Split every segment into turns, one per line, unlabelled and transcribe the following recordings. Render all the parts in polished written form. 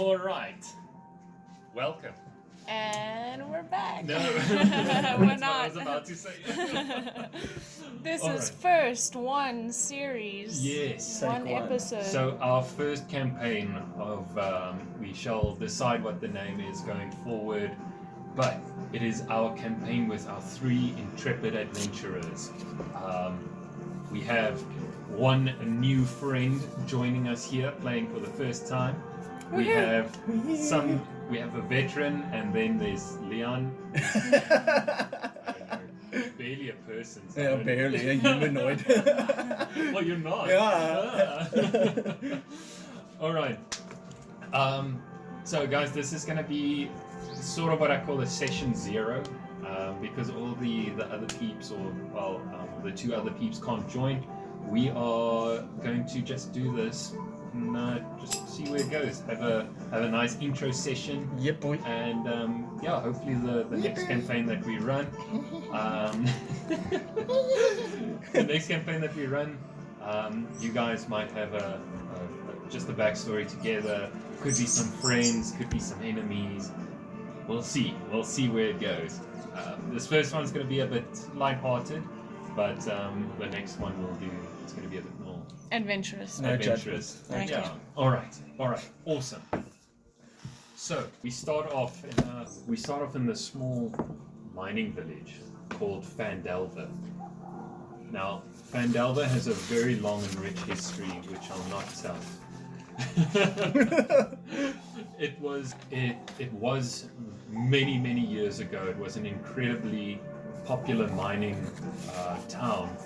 All right. Welcome.
And we're back.
No,
we're
that's
not.
What I was about to say.
This
All
is
right.
first one series.
Yes.
One
Take one.
episode.
So our first campaign of we shall decide what the name is going forward, but it is our campaign with our three intrepid adventurers. We have one new friend joining us here, playing for the first time. We have we have a veteran, and then there's Leon. I don't know, barely a person. So
Yeah, barely a humanoid.
Well, you're not.
Yeah.
All right. So, guys, this is going to be sort of what I call a session 0, because all the other peeps, the two other peeps can't join. We are going to just do this and just see where it goes. Have a nice intro session.
Yep, boy.
And hopefully the next campaign that we run, you guys might have just a backstory together. Could be some friends, could be some enemies. We'll see where it goes. This first one's going to be a bit lighthearted, but the next one will do. It's going to be a bit more
adventurous.
adventurous.
Okay.
Yeah. All right. Awesome. So we start off in this small mining village called Phandelver. Now, Phandelver has a very long and rich history, which I'll not tell. It was many years ago. It was an incredibly popular mining town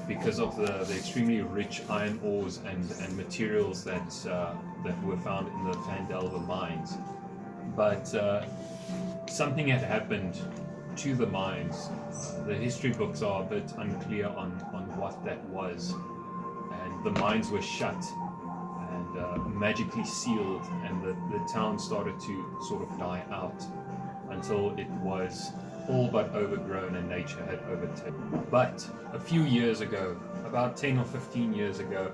because of the extremely rich iron ores and materials that were found in the Phandelver mines. But something had happened to the mines. The history books are a bit unclear on what that was, and the mines were shut and magically sealed, and the town started to sort of die out until it was all but overgrown and nature had overtaken. But a few years ago, about 10 or 15 years ago,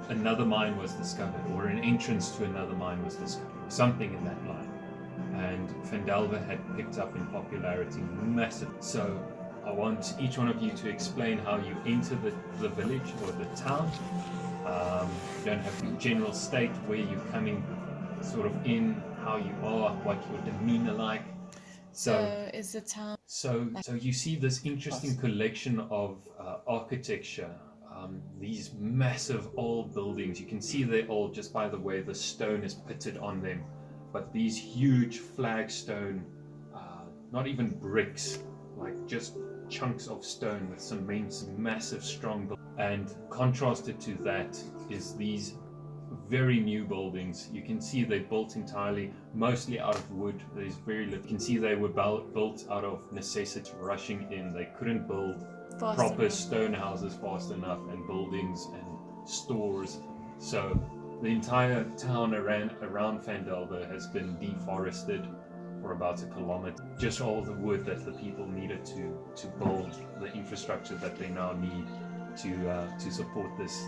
another mine was discovered, or an entrance to another mine was discovered, something in that line. And Phandelver had picked up in popularity massively. So I want each one of you to explain how you enter the village or the town. You don't have to general state where you're coming sort of in, how you are, what your demeanor like.
So is the town...
So you see this interesting collection of architecture, these massive old buildings. You can see they're old just by the way the stone is pitted on them, but these huge flagstone, not even bricks, like just chunks of stone with some massive strong buildings. And contrasted to that is these very new buildings. You can see they're built entirely, mostly out of wood. There's very little. You can see they were built out of necessity, rushing in. They couldn't build proper stone houses fast enough, and buildings and stores. So the entire town around Phandelver has been deforested for about 1 kilometer. Just all the wood that the people needed to build the infrastructure that they now need to support this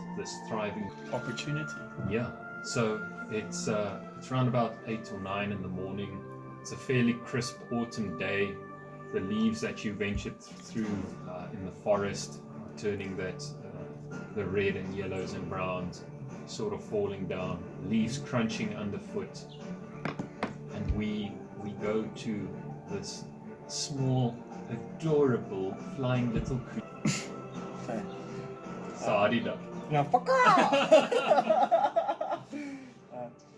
thriving
Opportunity.
Yeah. So it's around about 8 or 9 in the morning. It's a fairly crisp autumn day. The leaves that you ventured through in the forest are turning the red and yellows and browns sort of falling down, leaves crunching underfoot, and we go to this small, adorable, flying little creature. Sarida.
No, fuck off!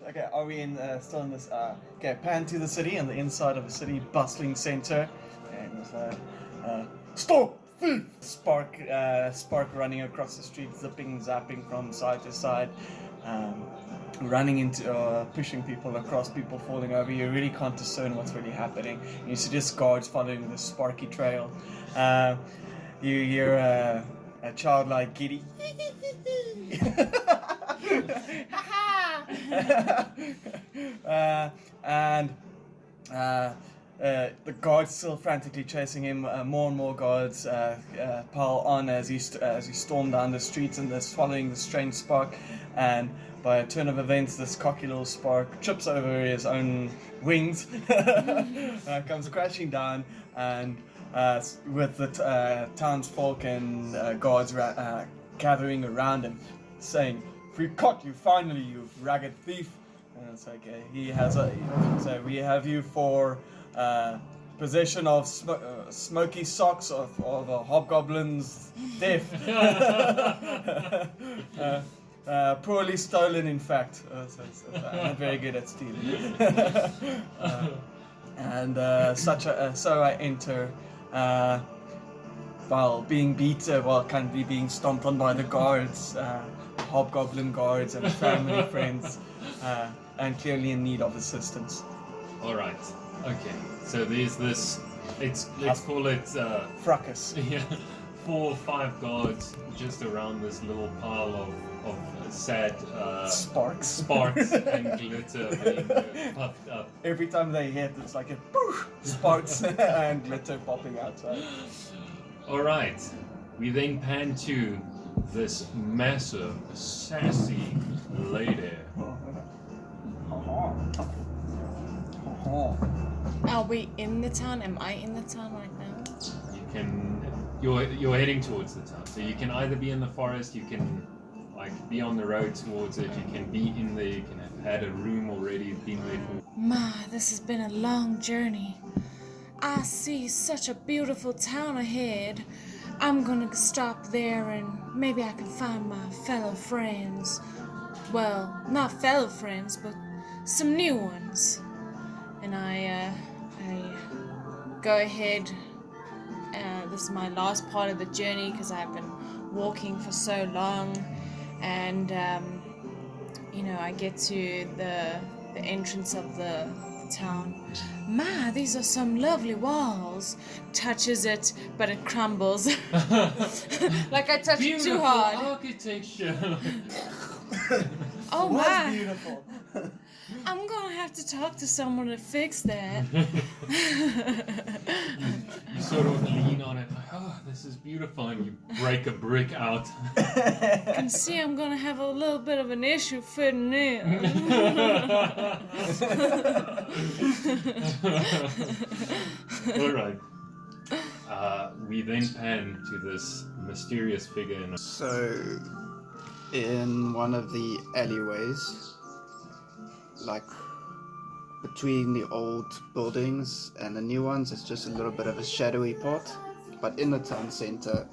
Okay, are we still in this? Okay, pan to the city, and the inside of the city, bustling center, and it's stop! Thief! Spark running across the street, zipping, zapping from side to side, running into, pushing people across, people falling over. You really can't discern what's really happening. You see just guards following the sparky trail. You hear a childlike giddy. And the guards still frantically chasing him. More and more guards pile on as he stormed down the streets and they're following the strange spark. And by a turn of events, this cocky little spark trips over his own wings, comes crashing down, and with the townsfolk and guards gathering around him, saying, "We caught you finally, you ragged thief!" And it's like he has a. So we have you for possession of smoky socks of a hobgoblin's death. Poorly stolen, in fact. So I'm not very good at stealing. So I enter, while being currently being stomped on by the guards, hobgoblin guards and family friends, and clearly in need of assistance.
All right. Okay. So there's this. Let's call it
fracas.
Yeah, 4 or 5 guards just around this little pile of sad
Sparks
and glitter being puffed up.
Every time they hit, it's like a poof, sparks and glitter popping outside.
All right. We then pan to this massive, sassy lady.
Are we in the town? Am I in the town right now?
You're heading towards the town, so you can either be in the forest, you can be on the road towards it, you can be in there, you can have had a room already, been there for...
Ma, this has been a long journey. I see such a beautiful town ahead. I'm gonna stop there and maybe I can find my fellow friends. Well, not fellow friends, but some new ones. And I go ahead. This is my last part of the journey because I've been walking for so long. And, I get to the entrance of the town. Ma, these are some lovely walls. Touches it, but it crumbles. Like I touched it too hard.
Architecture.
Oh,
It was
my.
beautiful.
I'm gonna have to talk to someone to fix that.
You sort of lean on it like, oh, this is beautiful, and you break a brick out.
You can see I'm gonna have a little bit of an issue fitting in.
All right. We then pan to this mysterious figure in
So, in one of the alleyways, like between the old buildings and the new ones, it's just a little bit of a shadowy part. But in the town center,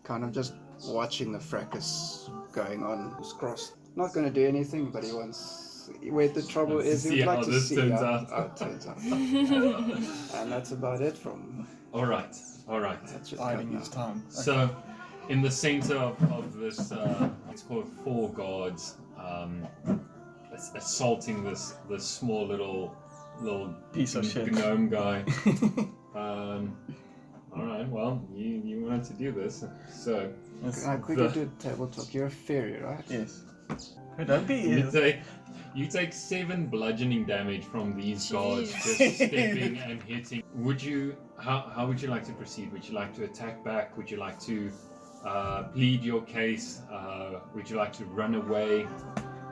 kind of just watching the fracas going on. It's crossed. Not going to do anything, but he wants. Where the trouble is, he would like to see how it turns out. And that's about it from.
All right.
That's just
Biding his time.
So, in the center of this, it's called 4 guards, assaulting this small little
Piece of shit.
gnome guy. All right. Well, you wanted to do this, so.
Can I quickly do table talk? You're a fairy, right?
Yes. Don't be.
You take 7 bludgeoning damage from these guards
Jeez.
just stepping and hitting. How would you like to proceed? Would you like to attack back? Would you like to plead your case? Would you like to run away?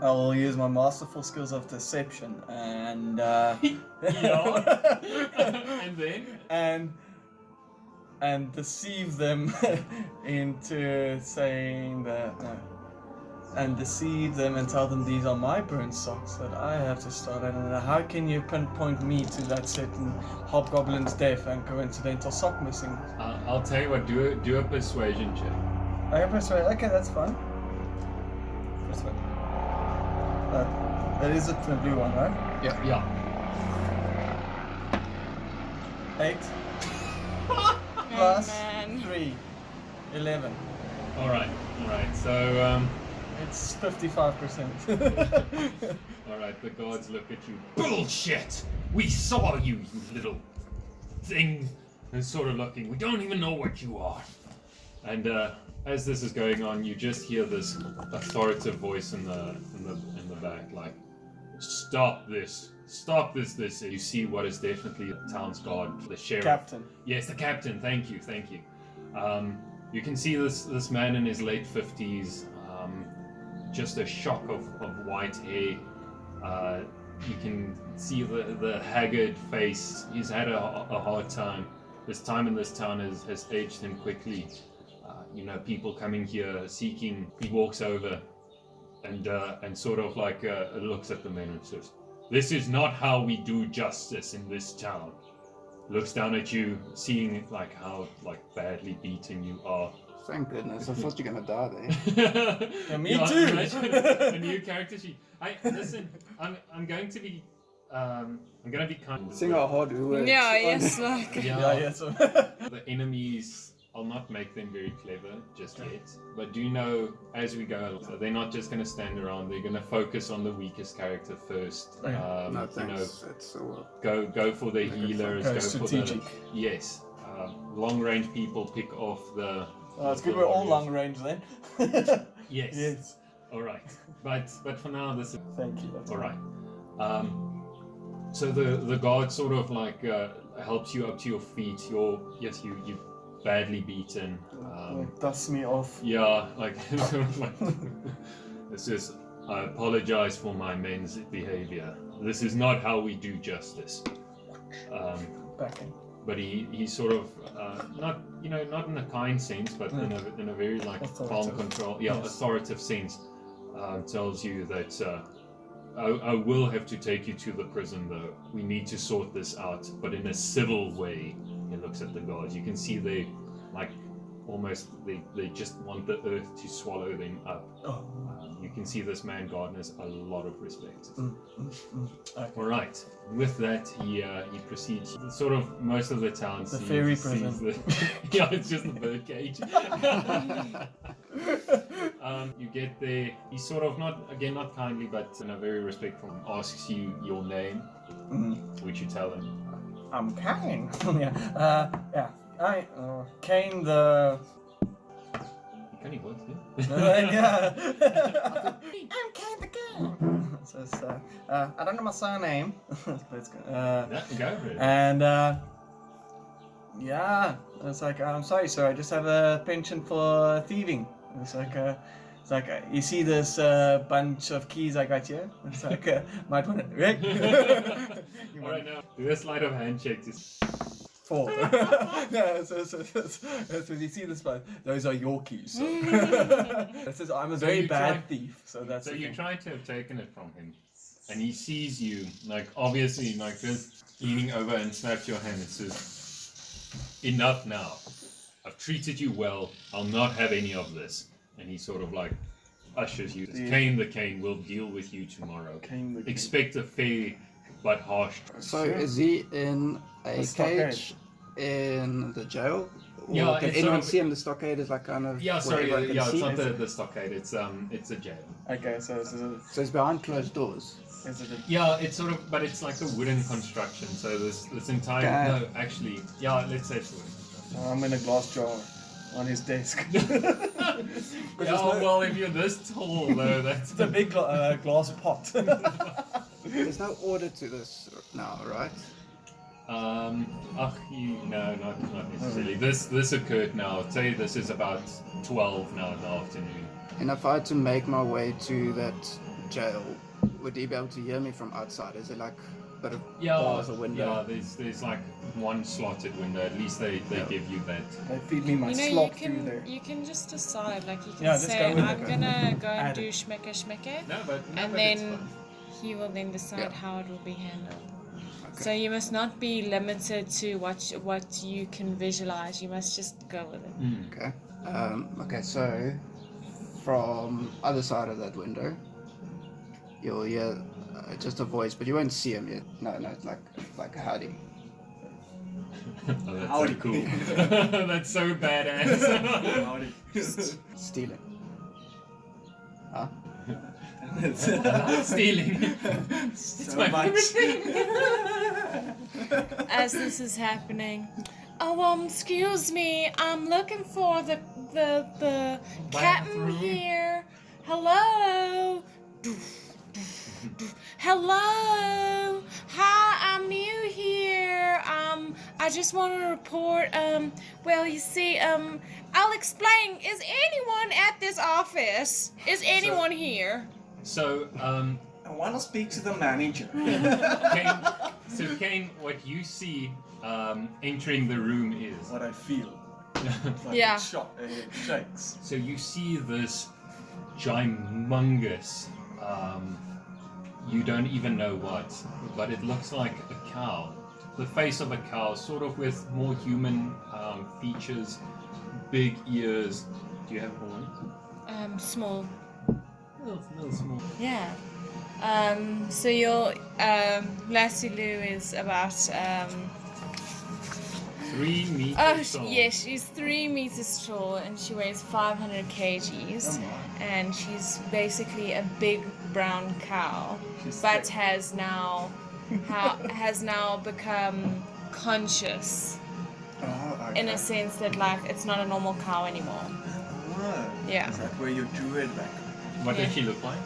I will use my masterful skills of deception and
And then?
and deceive them into saying that and deceive them and tell them these are my burnt socks that I have to start. And how can you pinpoint me to that certain hobgoblin's death and coincidental sock missing?
I'll tell you what. Do a persuasion check.
I can persuade. Okay, that's fine. Persuade. That is the blue one, right?
Yeah.
8 plus
man.
3, 11.
All right. So
It's 55%.
all right. The guards look at you. Bullshit! We saw you, you little thing. And sort of looking. We don't even know what you are. And as this is going on, you just hear this authoritative voice in the back, like, "Stop this! Stop this! This!" You see what is definitely the town's guard, the sheriff.
Captain.
Yes, the captain. Thank you. You can see this man in his late 50s, just a shock of white hair. You can see the haggard face. He's had a hard time. His time in this town has aged him quickly. People coming here seeking. He walks over and sort of like looks at the men and says, "This is not how we do justice in this town." Looks down at you, seeing like how badly beaten you are.
Thank goodness. I thought you were gonna die there.
Yeah, me too.
Imagine a new character sheet. Listen. I'm going to be kind.
Seeing how hard we worked.
Yeah, yes, like.
Yes.
The enemies, I'll not make them very clever just yet, but do know as we go, they're not just going to stand around. They're going to focus on the weakest character first.
No thanks. It's all.
Go for the healers. Go
strategic.
for the yes. Long range people pick off the.
It's good we're all long range then.
Yes.
Yes.
All right. But for now, this is.
Thank you. That's
all right. So the guard sort of like helps you up to your feet. You're badly beaten.
Dust me off.
Yeah, like this is. I apologize for my men's behavior. This is not how we do justice.
Backing.
But he sort of not in a kind sense, but in a very like calm control, authoritative sense, tells you that I will have to take you to the prison though. We need to sort this out, but in a civil way. He looks at the guards. You can see they like almost they just want the earth to swallow them up. You can see this man gardeners a lot of respect.
Okay.
All right. With that, he proceeds. Sort of most of the town.
The fairy prison.
Yeah, it's just a bird cage. You get there. He sort of not kindly, but in a very respectful, asks you your name, which you tell him.
I'm Kane. Kane the.
Can he what?
Yeah. I'm Kane the King. So I don't know my surname. Let's go.
Go for it.
And it's like I'm sorry, sir. I just have a penchant for thieving. It's like you see this bunch of keys I got here. It's like might want to.
All right, now do a sleight of hand check to.
4. No, so you see this one. Those are your keys. So. It says I'm a very bad thief. So that's.
So you try to have taken it from him, and he sees you like obviously like just leaning over and snaps your hand and says, "Enough now. I've treated you well. I'll not have any of this." And he sort of like ushers you. Kane the Cane will deal with you tomorrow. Expect a fair but harsh.
So is he in a cage in the jail? Or can anyone see him? The stockade is like kind of.
Yeah, sorry. It's not the stockade. It's a jail.
Okay, so
it's behind closed doors.
Yeah, it's sort of, but it's like a wooden construction. So this entire no, actually, yeah, let's say it's wooden construction.
I'm in a glass jar on his desk.
Well, if you're this tall, though, that's
it's a big glass pot.
There's no order to this now, right?
No, not necessarily. This occurred now. I'd say this is about 12 now in the afternoon.
And if I had to make my way to that jail, would he be able to hear me from outside? Is it like a bit of bars or window?
Yeah, there's like one slotted window. At least they give you that.
They feed me my slop through there.
You can just decide, like you can say, I'm gonna go and do schmecke. And then he will then decide how it will be handled. Okay. So you must not be limited to what you can visualize. You must just go with it.
Okay. Okay. So from other side of that window, you'll hear just a voice, but you won't see him yet. No, it's like howdy.
Oh, that's howdy. So cool. That's so badass.
Howdy.
Stealing. Huh?
Stealing. It's my favorite thing.
As this is happening, excuse me, I'm looking for the captain here. Hello. Hello. Hi, I'm new here. I I just want to report, well, you see, I'll explain. Is anyone at this office? Is anyone here?
So,
I want to speak to the manager.
Kane, what you see entering the room is
What I feel. Like
Yeah.
It shakes.
so you see this ginormous, you don't even know what, but it looks like a cow. The face of a cow, sort of with more human features, big ears. Do you have horns?
Small.
Little small.
Yeah. So your Lassie Lou is about
3 meters
oh
tall.
yeah, she's 3 meters tall and she weighs 500 kgs,
Oh
and she's basically a big brown cow,
She's
but
thick.
has now become conscious
Oh, okay.
in a sense that like it's not a normal cow anymore.
Oh,
Yeah.
Is that where you drew it back?
What
Yeah.
does she look like?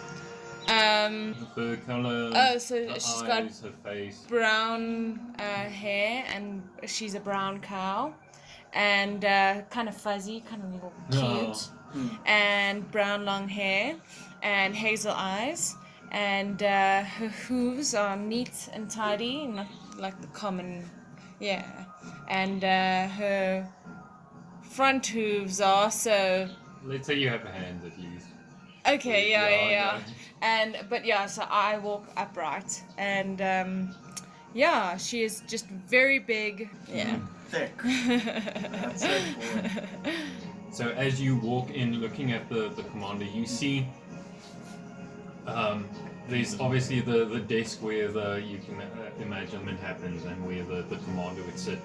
Um,
The color.
Oh, so
her
she's
eyes,
got
her face.
brown hair, and she's a brown cow, and kind of fuzzy, kind of little cute, and brown long hair, and hazel eyes, and her hooves are neat and tidy, not like the common, yeah, and her front hooves are also
Let's say you have hands at least.
okay, yeah.
Yeah.
And but yeah, so I walk upright, and yeah, she is just very big. Yeah.
Thick. That's it. Boy.
So as you walk in, looking at the commander, you see there's obviously the desk where you can imagine happens and where the commander would sit.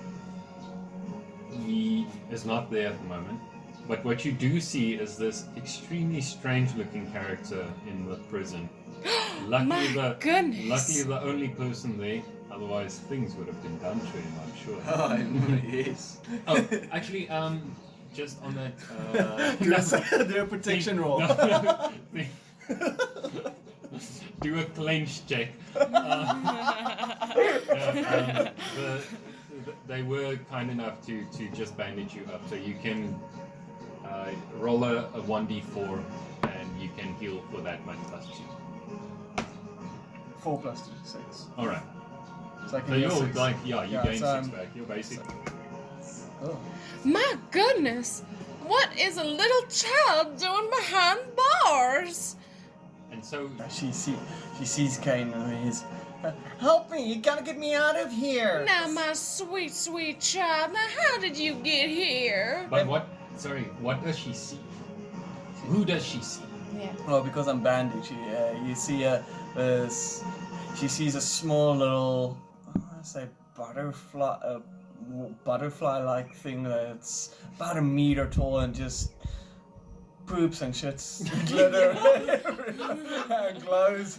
He is not there at the moment. But what you do see is this extremely strange-looking character in the prison.
My goodness.
Luckily, the only person there. Otherwise, things would have been done to him, I'm sure.
Oh, I know it is.
Oh, actually, just on that.
Do a protection roll.
Do a clench check. They were kind enough to just bandage you up, so you can roll a 1d4 and you can heal for that much plus 2.
4 plus 2, 6.
All right.
So I can
So
heal
you're
6.
like, you
Yeah,
gain
so
6 back. You're basic.
Oh.
My goodness, what is a little child doing behind bars?
And so
She sees Kane and he's, help me! You gotta get me out of here!
Now, my sweet, sweet child, now how did you get here?
But what does she see? Who does she see?
Yeah.
Well, because I'm bandaged, you see she sees a small little, I want to say butterfly-like thing that's about 1 meter tall and just poops and shits glitter and glows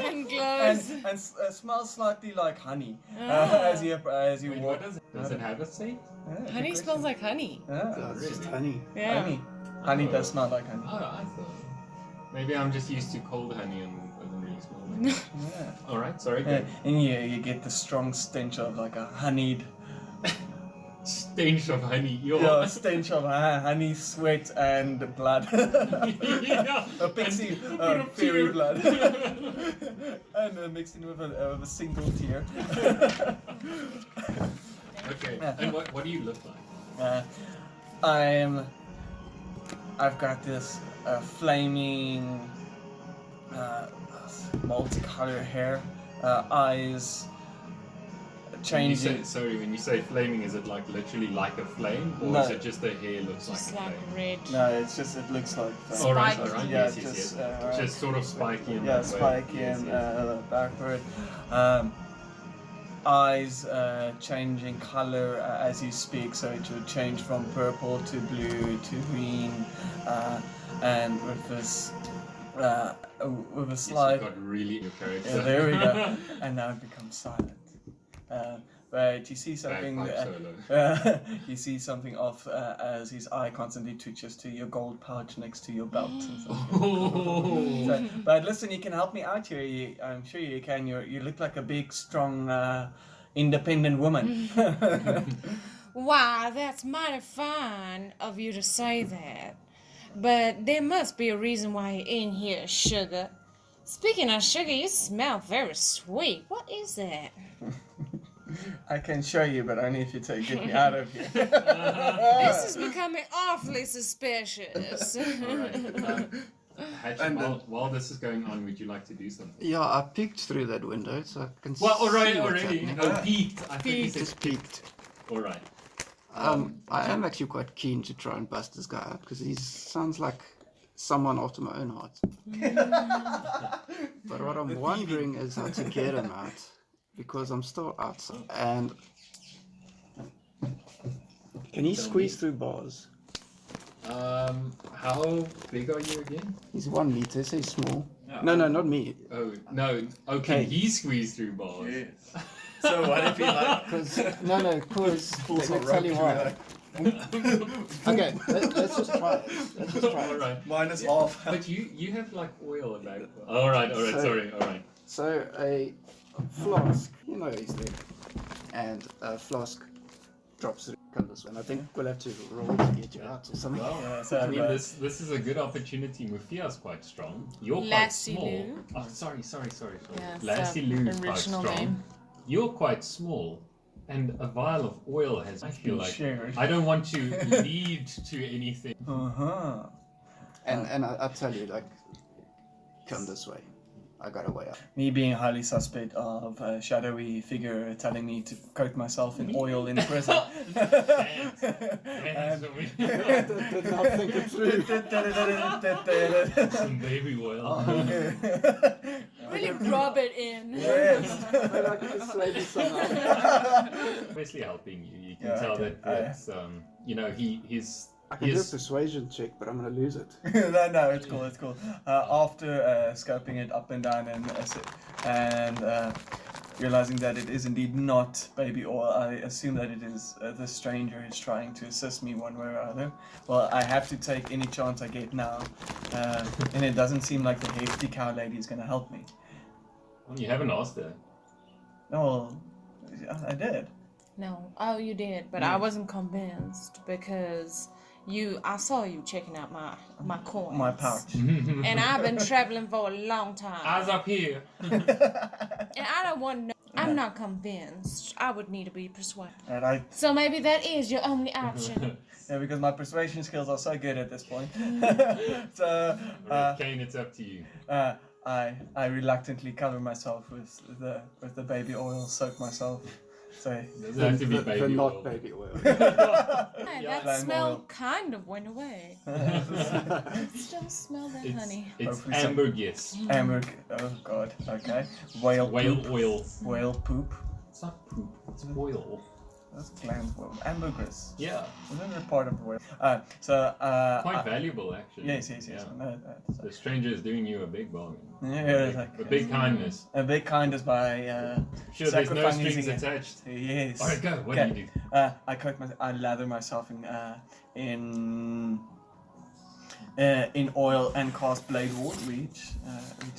And glows.
and smells slightly like honey as you
Wait,
walk.
what does it have a scent?
Yeah, good
Honey
question.
smells like honey.
Yeah.
It's just honey.
Yeah.
Honey does smell like honey.
Oh, I thought. Maybe I'm just used to cold honey and doesn't really smell like it.
Yeah.
Alright, sorry.
Yeah,
Good.
and you get the strong stench of like a honeyed,
Stench of honey.
yeah, stench of honey, sweat, and blood.
Yeah.
A pixie,
And a bit of
fairy
tear.
blood, and mixed in with a single tear.
Okay.
Yeah.
And what do you look like?
I've got this flaming, multicolored hair, eyes
When you
changing.
say, when you say flaming, is it like literally like a flame, or
No.
is it just the hair looks
Just
like a
like
flame?
red.
No, it's just it looks like.
Alright,
Spiky.
alright,
Yeah,
yes, yes,
just,
yes. Just sort of spiky in
Yeah,
that way.
spiky
Yes,
and
yes.
backward. Eyes changing color as you speak, so it would change from purple to blue to green, and with this, with a
Yes,
slight.
you got really in your character.
Yeah, there we go. And now it becomes silent. But you see something.
Bagpipe solo.
You see something off as his eye constantly twitches to your gold pouch next to your belt. And something.
Oh.
So, but listen, you can help me out here. I'm sure you can. You look like a big, strong independent woman.
Why, that's mighty fine of you to say that. But there must be a reason why you're in here, sugar. Speaking of sugar, you smell very sweet. What is that?
I can show you, but only if you get me out of here.
This is becoming awfully suspicious.
Alright. Hatchet, while this is going on, would you like to do something?
Yeah, I peeked through that window, so I can
Well,
see
alright,
what's
already.
happening.
Oh, peaked. I think you said
Just peeked.
Alright.
I am actually quite keen to try and bust this guy up because he sounds like someone after my own heart. But what I'm wondering is how to get him out because I'm still outside. And can he squeeze through bars?
How big are you again?
He's 1 meter, so he's small. No, not me.
Oh, no. Okay, he squeezed through bars.
Yes. So what if he like
Because let me
a
tell you
rope
why. Okay, let's just try it. Let's just try it.
Alright.
minus half?
But you have like oil about. Alright,
So-
sorry, alright.
So a flask, you know he's there, and a flask drops through. Come this way. And I think we'll have to roll to get you out or something.
Well,
so
I mean,
uh,
this is a good opportunity. Mufia's quite strong. You're quite
Lassie
small.
Lou.
Oh, sorry.
Yeah,
Lassie Lou is quite
original
strong.
name.
You're quite small, and a vial of oil has. I feel
been
like
shared.
I don't want to lead to anything.
Uh-huh.
And I tell you, like, come this way. I got a way out.
Me being highly suspect of a shadowy figure telling me to coat myself in oil in prison.
Hands on me.
Did not think it through.
Some baby oil.
Really rub it in.
Yes.
I like to slay this somehow.
Obviously helping you. You can
Yeah,
tell
okay.
that it's you know he's
I can do a persuasion check, but I'm gonna lose it.
no, it's cool. After scoping it up and down and realizing that it is indeed not baby oil, I assume that it is the stranger is trying to assist me one way or other. Well, I have to take any chance I get now, and it doesn't seem like the hefty cow lady is going to help me.
Well, you haven't asked her.
No, well, I did.
No, oh, you did, but I wasn't convinced because I saw you checking out my coins.
My pouch.
And I've been traveling for a long time.
Eyes up here.
And I don't want to know. I'm not convinced. I would need to be persuaded.
And I,
So maybe that is your only option.
yeah, because my persuasion skills are so good at this point. So,
Alright, Kane, it's up to you.
I reluctantly cover myself with the baby oil, soak myself. So
Doesn't have to be
The
baby
not
oil.
baby oil.
Hey, that
lime
smell
oil.
kind of went away. Still smell that honey.
It's
Hopefully some-
ambergris.
oh god, okay. Whale
Whale
poop.
oil.
Whale poop.
It's not poop. It's oil.
That's gland oil. Ambergris.
Yeah.
Isn't it part of the whale?
Quite valuable, actually.
Yes.
Yeah.
I know that.
The stranger is doing you a big bargain.
Yeah, it's like
A big kindness.
a big kindness by
Sure, there's no
sacrificing
strings
it.
attached.
Yes.
Alright, go. What
Okay.
do you do?
I lather myself in oil and cast blade ward, which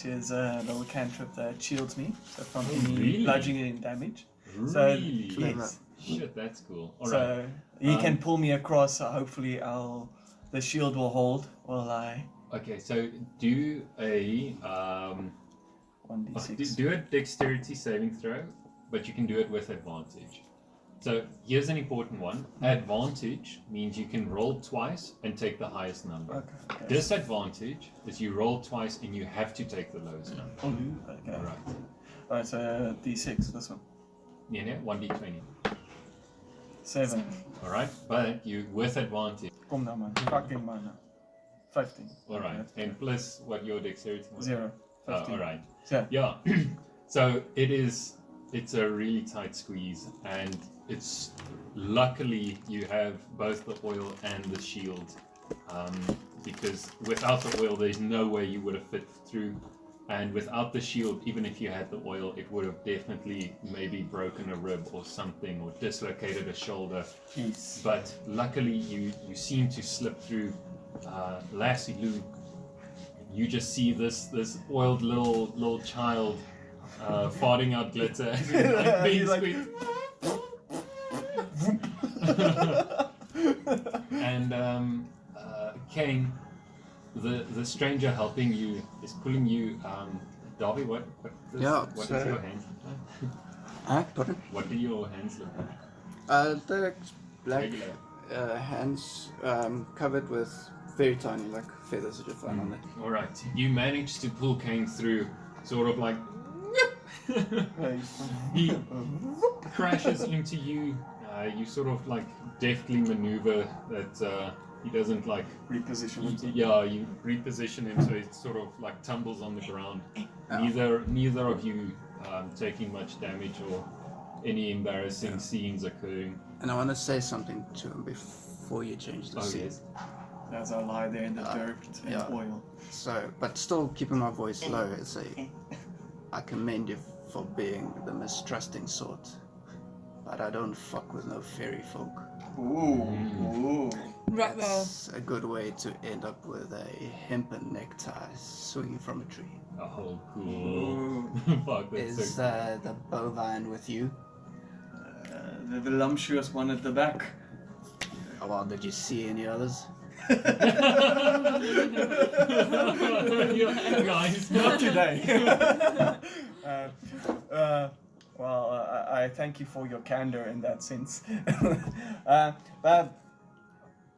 is a little cantrip that shields me from any
really?
bludgeoning damage.
Really?
So yes.
Shit, that's cool. Alright.
So he can pull me across. So hopefully, the shield will hold while I
Okay, so do a
1d6.
do a dexterity saving throw, but you can do it with advantage. So here's an important one. Advantage means you can roll twice and take the highest number.
Okay.
Disadvantage is you roll twice and you have to take the lowest number.
Okay.
Alright.
Alright, so d6. This one.
Yeah, 1d20.
7.
Alright, but you with advantage.
Kom nou man. Fucking man. 15.
Alright,
Okay.
and plus what your dexterity was?
0. 15.
Alright.
So,
Yeah. So it's a really tight squeeze, and it's luckily you have both the oil and the shield, because without the oil there's no way you would have fit through, and without the shield, even if you had the oil, it would have definitely maybe broken a rib or something, or dislocated a shoulder.
yes.
But luckily you seem to slip through. Lassie Lou, you just see this oiled little child farting out glitter as he's like being
He's like-
squeezed. And Kane, the stranger helping you is pulling you. Darby, what is
Yeah,
what
so-
is your hand?
Pardon?
What do your hands look like?
The black
Regular.
hands covered with very tiny like feathers that you find on there.
All right, you manage to pull Kane through, sort of like. He crashes into you. You sort of like deftly maneuver that he doesn't like.
Reposition himself.
Yeah, you reposition him so it sort of like tumbles on the ground. Neither of you taking much damage or any embarrassing scenes occurring.
And I want to say something to him before you change the
Oh
scene.
yes.
As I lie there in the dirt and
yeah.
oil.
So, but still keeping my voice low, I commend you for being the mistrusting sort. But I don't fuck with no fairy folk.
Ooh.
Right there.
It's a good way to end up with a hempen necktie swinging from a tree.
Oh, cool. Fuck, that's
Is
so
the bovine with you?
The voluptuous one at the back.
Oh, well, did you see any others?
Guys.
Not today. I thank you for your candor in that sense. But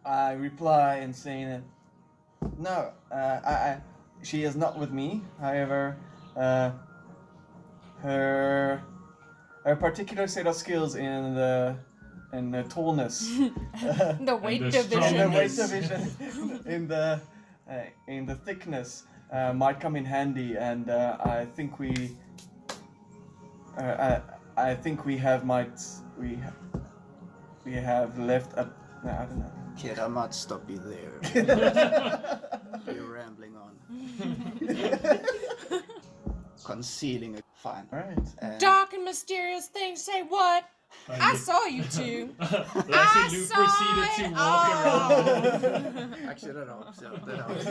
I reply in saying that no, she is not with me. However, her particular set of skills in the tallness,
The weight
the
division.
in the weight
Strongness.
division, in the thickness, might come in handy, and I think we have left a. No, I don't know.
Kid, I might stop you there. You're rambling on. Concealing it. Fine.
All right.
And
Dark and mysterious things. Say what? I saw you two.
Lassie Lou proceeded to walk around.
actually, that helps. Yeah, that helps.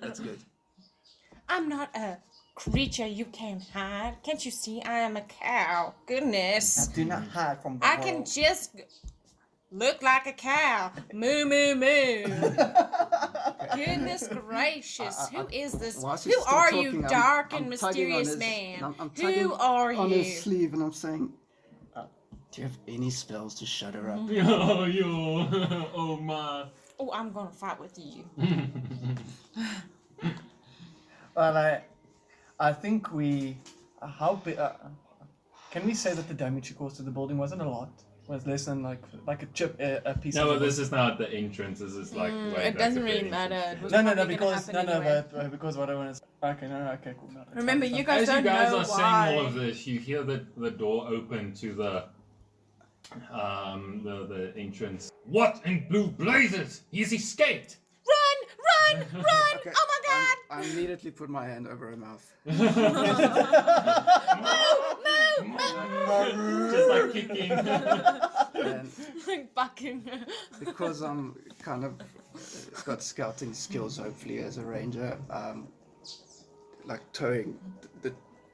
That's good.
I'm not a creature you can't hide. Can't you see I am a cow? Goodness.
Do not hide from the
I can just look like a cow. Moo, moo, moo. Goodness gracious. Who is this?
Whilst he's
Who
still
are
talking,
you,
I'm-
dark
I'm
and
tugging on
mysterious
his-
man?
I'm tugging
Who are
on
you?
his sleeve, and I'm saying, "Do you have any spells to shut her up?"
Oh, you. Oh, my.
Oh, I'm gonna fight with you.
Well, I think we. How big? Can we say that the damage she caused to the building wasn't a lot? Was less than like a chip, a piece
No,
of.
but this is not the entrance. This is like way
It
back
doesn't
at the
really matter.
entrance.
It was
No,
probably gonna
because
happen anyway.
because what I want to. Okay, no, okay, cool. No, it's
Remember,
fine,
you
it's fine.
guys
As you
don't
guys
know
are
why.
saying all of this, you hear the door open to the entrance. What in blue blazes? He's escaped.
Run! Run!
Okay,
Oh my god!
I immediately put my hand over her mouth.
Just like kicking.
And
Like bucking.
because I'm kind of got scouting skills, hopefully, as a ranger, like towing the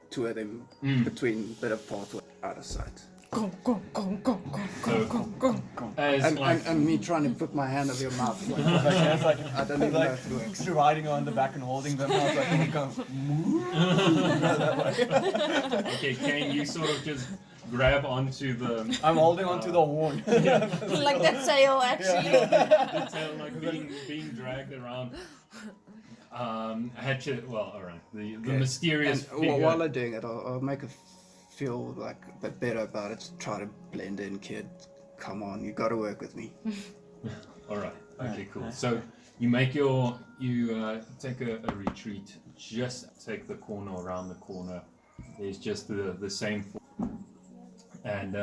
two of them between bit of pathway out of sight.
Go, go, go, go, go, go, go, go.
As
And,
like,
and me trying to put my hand over your mouth. Like,
It's like
I don't even know
like
if it works.
riding on the back and holding them. I was like, and you go,
okay, Kane, you sort of just grab onto the
I'm holding onto the horn.
Like that sail, actually.
the tail, like being dragged around. Hatchet. Well, all right. The mysterious
And
figure.
while I'm doing it, I'll make her feel like a bit better about it. Try to blend in, kid. Come on, you got to work with me.
All right. Okay. Cool. So you take a retreat. Just take the corner around the corner. There's just the same. And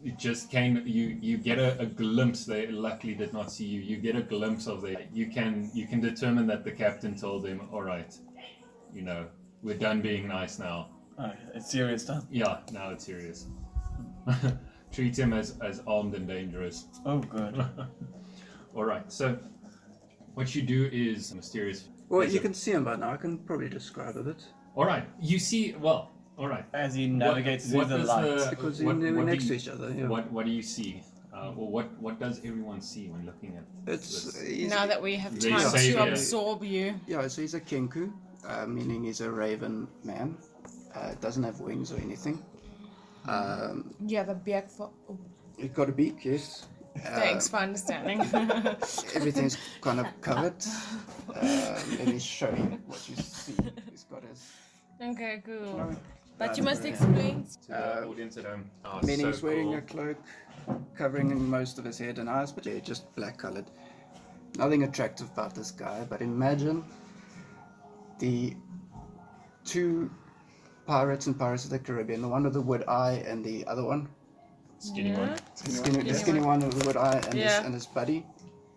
it just came. You get a glimpse. They luckily did not see you. You get a glimpse of the. You can determine that the captain told them, all right, you know, we're done being nice now.
It's serious stuff.
Yeah, now it's serious. Treat him as armed and dangerous.
Oh, good.
All right. So what you do is mysterious.
Well, you can see him by now. I can probably describe a bit.
All right. You see. Well. All right.
As he navigates through the
does
light.
Because
what
we're
do
next
you-
to each other. Yeah.
What do you see? Or what does everyone see when looking at
It's
this?
he's,
Now that we have
They
time
say
to
that-
absorb you.
yeah. So he's a kinku, meaning he's a raven man. Doesn't have wings or anything.
You have a beak for. Oh,
He's got a beak, yes.
thanks for understanding.
Everything's kind of covered. Let me show you what you see. He's got his.
Okay, cool. But
That's
you must
great.
explain.
To the audience at home. Oh,
Meaning
so
he's wearing
cool.
a cloak covering most of his head and eyes, but yeah, just black colored. Nothing attractive about this guy, but imagine the two pirates in Pirates of the Caribbean, the one with the wood eye and the other one,
Skinny
Yeah.
one.
the skinny one with the wood eye and,
Yeah.
his buddy.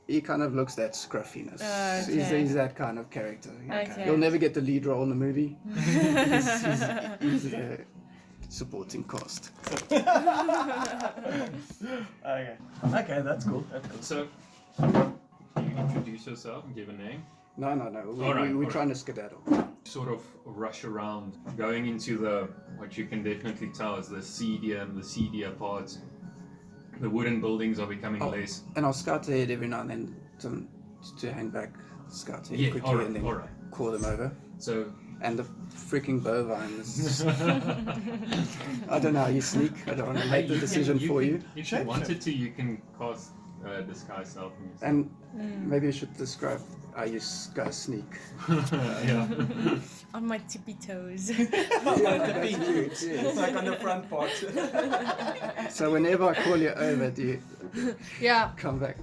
He kind of looks that scruffiness.
Okay.
He's that kind of character.
Okay.
He'll never get the lead role in the movie. he's a supporting cast.
Okay. Okay, that's cool. That's cool.
So, can you introduce yourself and give a name?
No.
Alright,
We're
alright.
trying to skedaddle.
Sort of rush around, going into the what you can definitely tell is the seedier parts. The wooden buildings are becoming
Oh.
less.
And I'll scout ahead every now and then to hang back, scout ahead quickly,
alright,
and then
alright.
call them over.
So,
And the freaking bovines. I don't know how you sneak. I don't want to make the decision for you.
If you wanted to, you can cast disguise self.
And maybe you should describe how you guys sneak.
Yeah.
On my tippy toes.
It's like on the front part.
So whenever I call you over, do you
Yeah,
come back?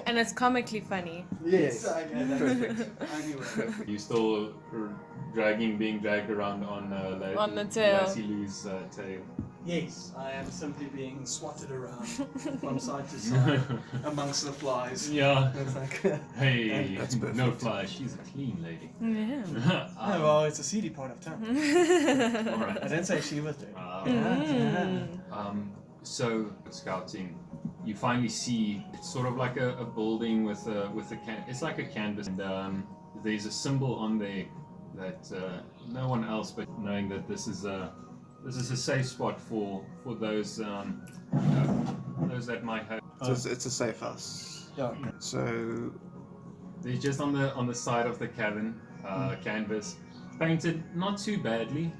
and it's comically funny.
Yes.
Perfect.
You still being dragged around on
On the tail.
Lassie Lou's tail.
Yes, I am simply being swatted around from side to side amongst the flies.
Yeah.
It's like,
Hey,
That's perfect.
no fly. She's a clean lady.
Yeah.
oh, well, it's a seedy part of town.
All right.
I didn't say she was there.
So scouting, you finally see it's sort of like a building with a it's like a canvas, and there's a symbol on there that no one else but knowing that this is a safe spot for those those that might have.
It's a safe house.
Yeah, okay.
So
There's just on the side of the cabin canvas, painted not too badly,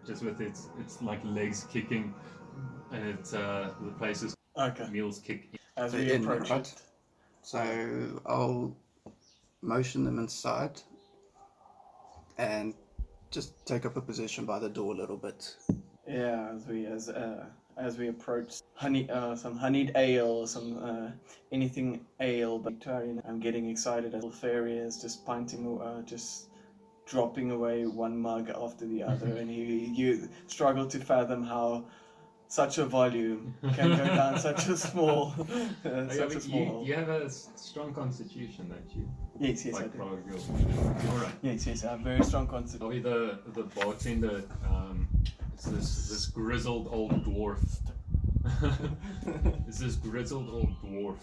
just with its like legs kicking, and it's the place is
Okay.
meals kick.
As
the
we
inn,
approach
right?
it.
So I'll motion them inside and just take up a position by the door a little bit.
Yeah, as we approach some honeyed ale, some anything ale, but Victorian. I'm getting excited as Fairy is just just dropping away one mug after the other, and you struggle to fathom how such a volume can go down such a small,
You have a strong constitution, don't you?
Yes, I
Like
do.
probably girls. All right.
Yes, I have very strong constitution.
I'll be the bartender. It's this grizzled old dwarf. It's this grizzled old dwarf.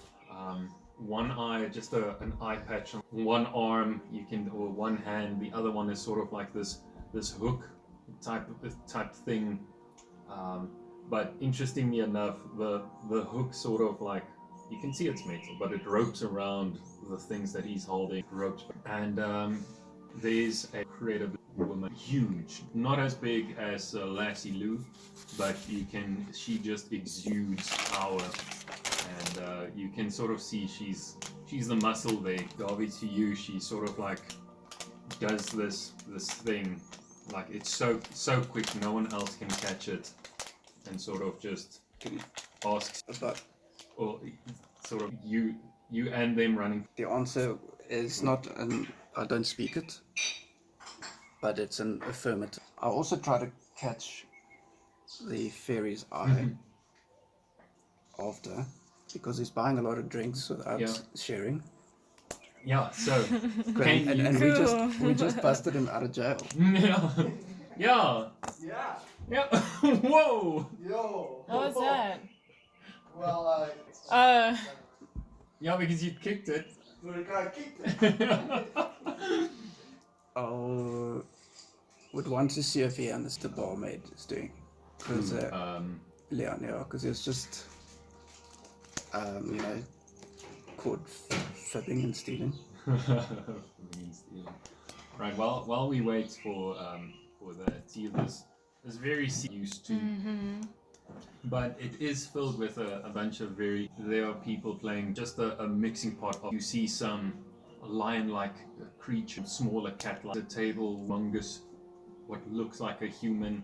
One eye, just an eye patch on one arm. Or one hand. The other one is sort of like this hook type thing. But interestingly enough, the hook sort of like, you can see it's metal, but it ropes around the things that he's holding. Ropes, and there's a creative woman, huge, not as big as Lassie Lou, but she just exudes power, and you can sort of see she's the muscle there. Darby, to you, she sort of like does this thing, like it's so quick, no one else can catch it, and sort of just asks,
What's that?
or sort of you and them running.
The answer is not I don't speak it, but it's an affirmative. I also try to catch the fairy's eye after, because he's buying a lot of drinks without
Yeah.
sharing.
Yeah, so
And,
can you,
and
Cool.
we just busted him out of jail.
yeah.
Yeah.
Whoa.
Yo.
What was that?
Well,
Yeah, because you kicked it.
the guy kicked it.
I would want to see if he understood the barmaid is doing. Because, Leon, yeah, because it's just, caught fibbing and stealing.
Right. While we wait for the tea, this is very used to. But it is filled with a bunch of there are people playing just a mixing pot of, you see some lion-like creature, smaller cat-like, a table, mongoose, what looks like a human,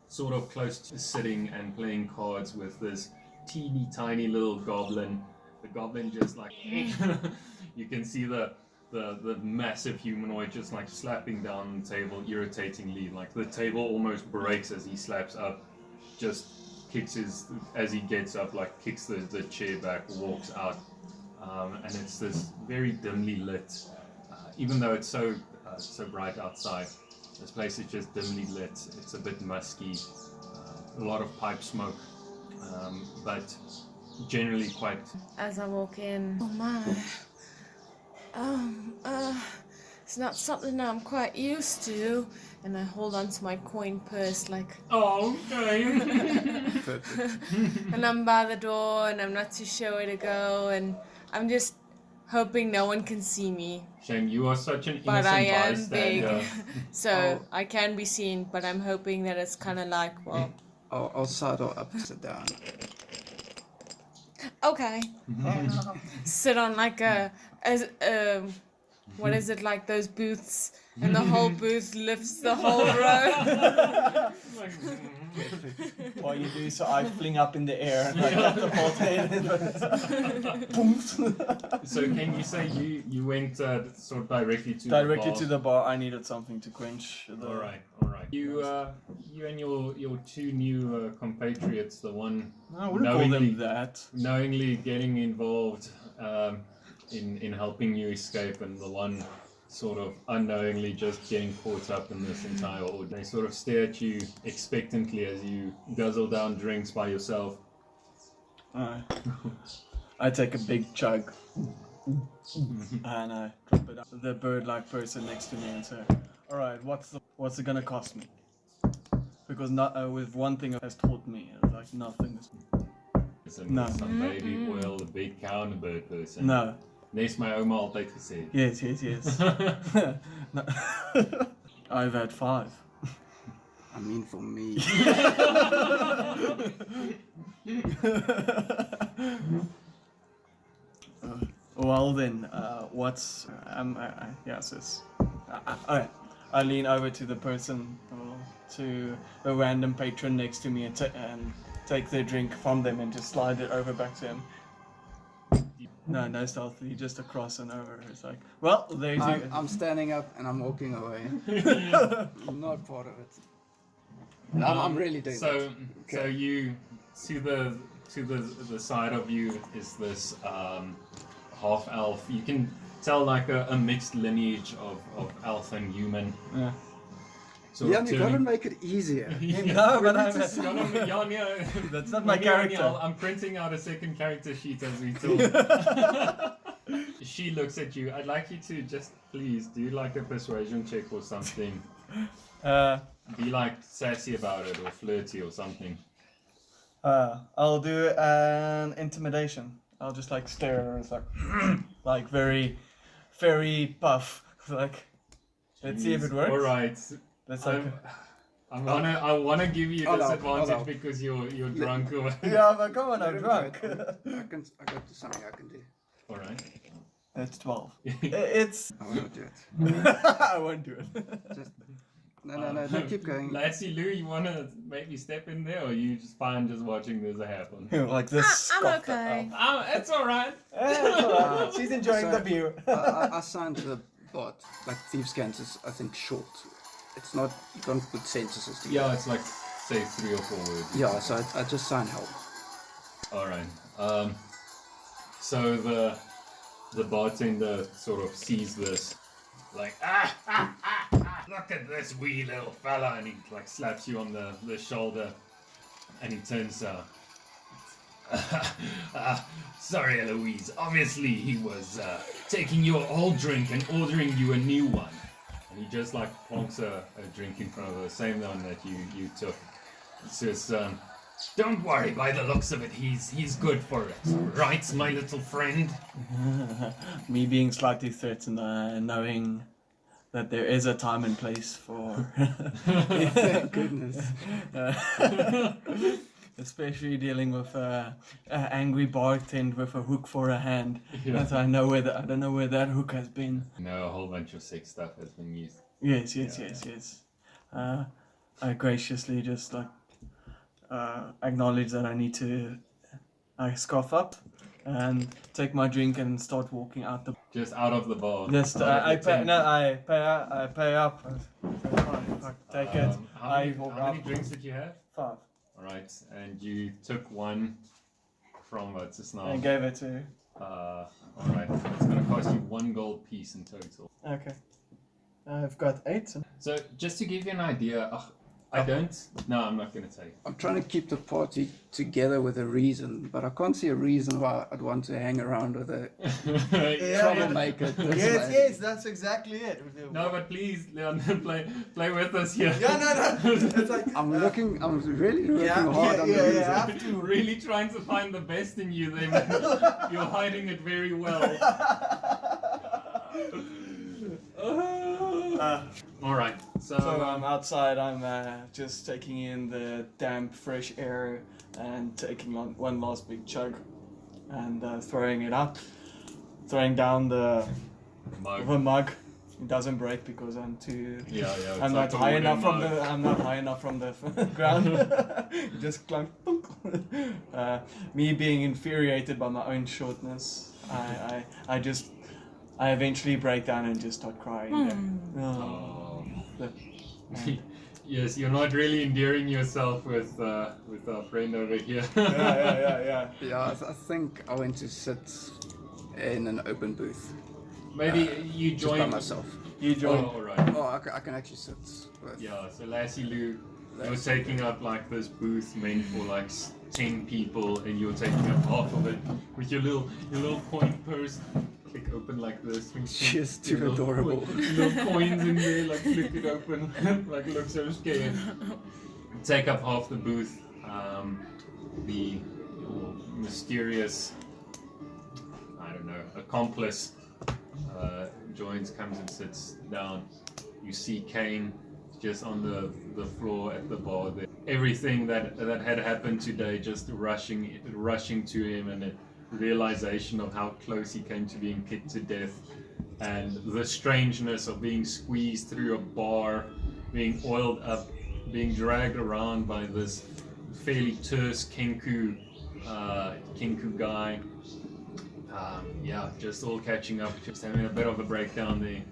sort of close to sitting and playing cards with this teeny tiny little goblin. The goblin just like, you can see the massive humanoid just like slapping down on the table irritatingly, like the table almost breaks as he slaps up, just kicks as he gets up, like kicks the chair back, walks out, and it's this very dimly lit, even though it's so bright outside, this place is just dimly lit. It's a bit musky, a lot of pipe smoke, but generally quite.
As I walk in, oh my, it's not something I'm quite used to, and I hold on to my coin purse like,
Oh, okay.
and I'm by the door, and I'm not too sure where to go, and I'm just hoping no one can see me.
Shame, you are such an innocent
But I am
bystander.
big, so I can be seen, but I'm hoping that it's kind of like, well,
I'll sidle up to sit down.
okay. Sit on like what is it, like those booths, and the whole booth lifts the whole row.
While you do so, I fling up in the air and I catapult it. Boom.
So can you say you went sort of directly to
Directly
the bar?
to the bar. I needed something to quench the...
All right. You and your two new compatriots, the one
I wouldn't call them that.
knowingly getting involved in helping you escape, and the one sort of unknowingly just getting caught up in this entire order. They sort of stare at you expectantly as you guzzle down drinks by yourself.
I take a big chug and I drop it up. The bird-like person next to me and say, "All right, what's it gonna cost me?" Because with one thing it has taught me, like nothing. No.
Some baby oil, the big cow and the bird person.
No.
Nes my ouma altyd gesê.
Yes. No. I've had 5.
I mean, for me.
Well then, what's sis. Alright, I lean over to the person, to the random patron next to me, and take their drink from them and just slide it over back to him. No stealthy, just across and over. It's like, well, there's you.
I'm standing up and I'm walking away. I'm not part of it. I'm really doing that.
So you to the side of you is this half elf. You can tell like a mixed lineage of elf and human.
Yeah.
Yeah, you gotta make it easier.
No, but that's not my character.
I'm printing out a second character sheet as we talk. She looks at you. I'd like you to just please do like a persuasion check or something. Be like sassy about it or flirty or something.
I'll do an intimidation. I'll just like stare at her. It's like, like very puff. Like, let's see if it works.
All right.
That's like.
I wanna give you disadvantage because you're drunk or whatever.
Yeah, but come on, I'm drunk.
I got something I can do.
All right.
It's 12. It's.
I won't do it.
I won't do it.
Just no, keep going.
Lassie Lou, you wanna maybe step in there, or you just fine just watching this happen?
Like this.
I'm okay.
It's all right.
It's alright. She's enjoying the view.
I signed the bot. Like thieves' cant is, I think, short. It's not. You can't put sentences together.
Yeah, it's like say 3 or 4 words.
Yeah, so I just signed help.
All right. So the bartender sort of sees this, like look at this wee little fella, and he like slaps you on the shoulder, and he turns. Sorry, Eloise. Obviously, he was taking your old drink and ordering you a new one. He just like plonks a drink in front of her, same one that you took. He says, "Don't worry. By the looks of it, he's good for it, right, my little friend?"
Me being slightly threatened, knowing that there is a time and place for.
Thank goodness.
Especially dealing with an angry bartender with a hook for a hand.
Yeah.
That I don't know where that hook has been.
No, a whole bunch of sex stuff has been used.
Yes. I graciously just acknowledge that I need to. I scoff up and take my drink and start walking out the.
Just out of the bar.
Just
Out of
I
the
pay.
tent.
No, I pay up. I take it.
How many drinks did you have?
5.
Alright, and you took one from what's this now?
And gave it to.
Alright, it's gonna cost you 1 gold piece in total.
Okay. I've got 8.
So, just to give you an idea, I'm not gonna tell you.
I'm trying to keep the party together with a reason, but I can't see a reason why I'd want to hang around with a troublemaker. This way.
Yes, that's exactly it.
No, but please, Leon, play with us here.
Yeah, no. It's like
I'm really looking hard on the
you
reason.
have to.
Really trying to find the best in you there, man. You're hiding it very well. Alright,
So I'm outside. I'm just taking in the damp, fresh air and taking one last big chug, and throwing it up, throwing down the mug. It doesn't break because I'm too.
Yeah. it's
I'm
like
not
a
high
wooden
enough from
mug.
the. I'm not high enough from the ground. It just clunk. Me being infuriated by my own shortness, I eventually break down and just start crying.
Oh.
The-
Yes, you're not really endearing yourself with our friend over here.
yeah.
Yeah, I think I went to sit in an open booth
Maybe you
just by
join
myself.
You join.
Oh, alright.
Oh, I can actually sit with.
Yeah, so Lassie Lou, you're taking up like this booth meant for like 10 people, and you're taking up half of it with your little coin purse. Click open like this.
She is too
Your little
adorable.
Little coins in there, like flick it open, like look so scared. Take up half the booth. The mysterious, I don't know, accomplice joins, comes and sits down. You see Kane just on the floor at the bar there. Everything that had happened today just rushing to him, and a realization of how close he came to being kicked to death, and the strangeness of being squeezed through a bar, being oiled up, being dragged around by this fairly terse Kinku guy. Yeah, just all catching up, just having a bit of a breakdown there.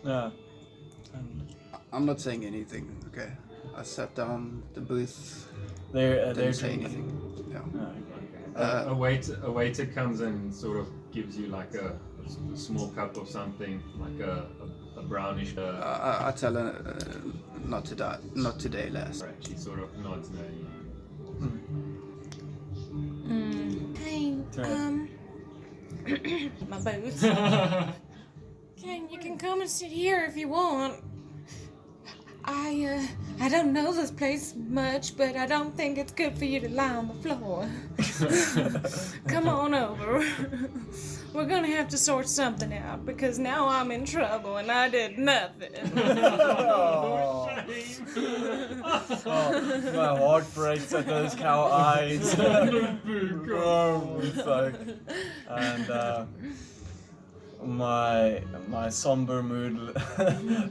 Yeah.
I'm not saying anything. Okay, I sat down at the booth.
They're
Didn't say
drinking.
anything. Yeah.
Oh, okay.
A waiter comes and sort of gives you like a small cup of something, like a brownish.
I tell her not today, lass.
She sort of nods no.
Hey,
Right.
my boots. Ken, you can come and sit here if you want. I don't know this place much, but I don't think it's good for you to lie on the floor. Come on over. We're gonna have to sort something out because now I'm in trouble and I did nothing.
Oh. Oh, my heart breaks at those cow eyes. Oh, it's like, and my somber mood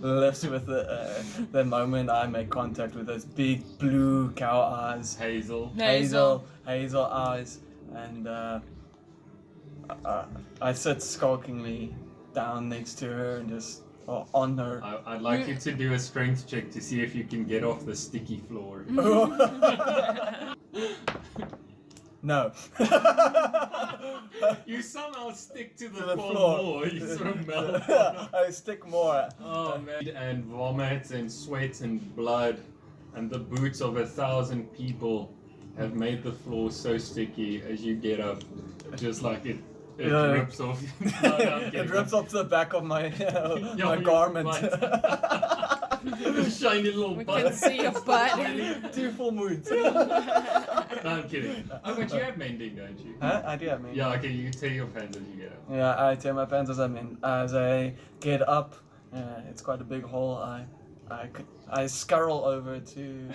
lifts with the moment I make contact with those big blue cow eyes,
Hazel.
hazel eyes, and I sit skulkingly down next to her and just on her.
I'd like you to do a strength check to see if you can get off the sticky floor.
No.
You somehow stick to the,
the
floor. You sort of melt.
I stick more.
Oh man! And vomit and sweat and blood, and the boots of 1,000 people have made the floor so sticky as you get up, just like it It
Yeah.
rips off. No, I'm
It
kidding.
rips off the back of my
Yeah,
my
your
garment.
Shiny little
We
butt.
can see your butt.
2 full moons.
No, I'm kidding. Oh, but you have mending, don't you?
Huh? I do have me.
Yeah, okay, you tear your pants as you get up.
Yeah, I tear my pants as I get up. It's quite a big hole. I scurry over to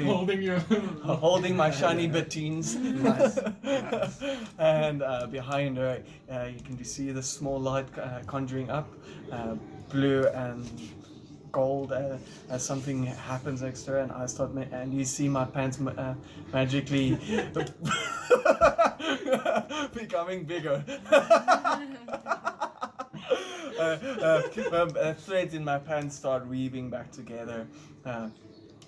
Holding your...
holding my shiny bettines.
Nice.
And behind her, you can see the small light conjuring up, blue and gold as something happens next to her, and I start and you see my pants magically becoming bigger. Threads in my pants start weaving back together.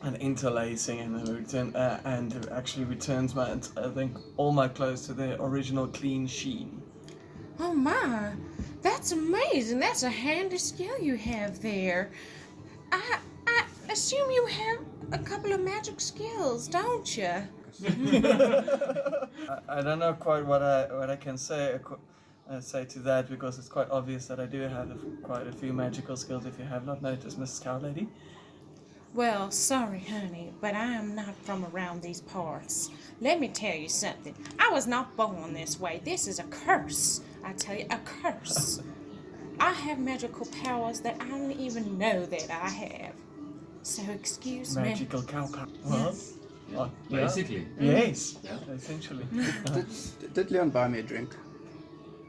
And interlacing, and then and actually returns I think all my clothes to their original clean sheen.
Oh my, that's amazing. That's a handy skill you have there. I assume you have a couple of magic skills, don't you?
I don't know quite what I can say to that, because it's quite obvious that I do have quite a few magical skills. If you have not noticed, Mrs. Cow Lady.
Well, sorry, honey, but I am not from around these parts. Let me tell you something. I was not born this way. This is a curse. I tell you, a curse. I have magical powers that I don't even know that I have. So excuse me.
Magical cow power. Well, yeah.
Basically.
Yes.
Yeah.
Essentially.
Did Leon buy me a drink?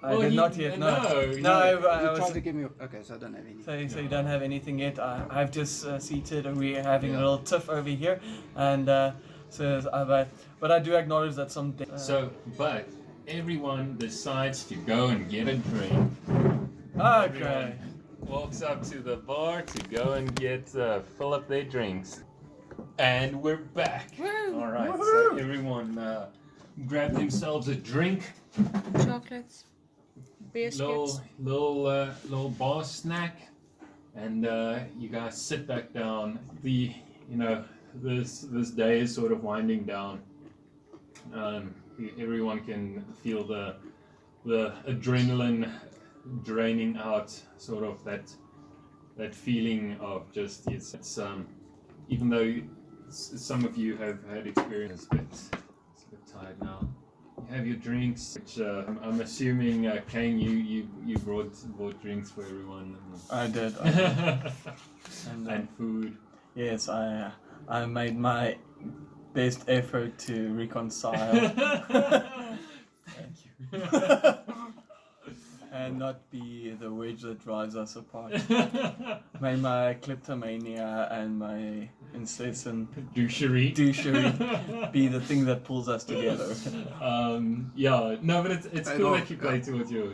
I
Oh,
did
he-
not yet. No.
no,
I
He
was.
tried to give me. Okay, so I don't have any.
So you don't have anything yet. I've just seated. We're having a
Yeah.
little tiff over here, and but I do acknowledge that some.
So, but everyone decides to go and get a drink.
Okay.
Everyone walks up to the bar to go and get fill up their drinks, and we're back.
Woo.
All right, so
Woohoo.
everyone grab themselves a drink,
Chocolates, biscuits.
little bar snack, and you guys sit back down. This day is sort of winding down. Everyone can feel the adrenaline draining out, sort of that feeling of just it's even though some of you have had experience, but it's a bit tired now. You have your drinks, which I'm assuming Kane, you brought drinks for everyone.
I did.
And food.
Yes, I made my best effort to reconcile. Thank you. And not be the wedge that drives us apart. May my kleptomania and my incessant
Douchery.
douchery be the thing that pulls us together.
Yeah, no, but it's
Hey,
cool
no,
that you play towards your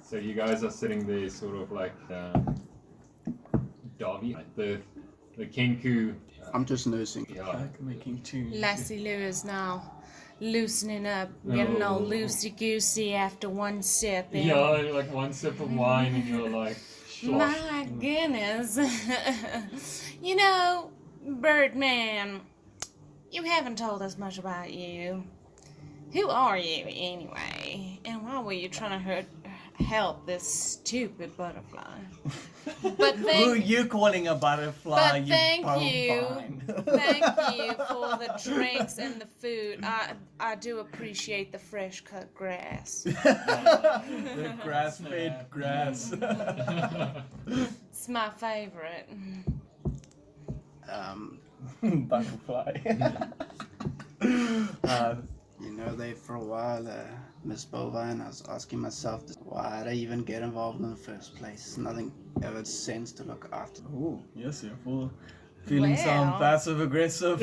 So you guys are sitting there, sort of like Darby, the Kenku.
I'm just nursing.
Yeah,
Like making tunes.
Lassie Lou is now loosening up, getting all
Oh.
loosey-goosey after one sip. and-
yeah, like one sip of wine and you're like, slosh.
My goodness. You know, Birdman, you haven't told us much about you. Who are you, anyway? And why were you trying to help this stupid butterfly? But
Who
thank
are you calling a butterfly?
But thank you.
bovine?
Thank you for the drinks and the food. I do appreciate the fresh cut grass.
The grass-fed grass.
It's my favorite.
Butterfly.
You know, there for a while, Miss Bovine, I was asking myself, why did I even get involved in the first place? Nothing ever sense to look after.
Oh, yes, you're full. Feeling some
Well.
passive aggressive.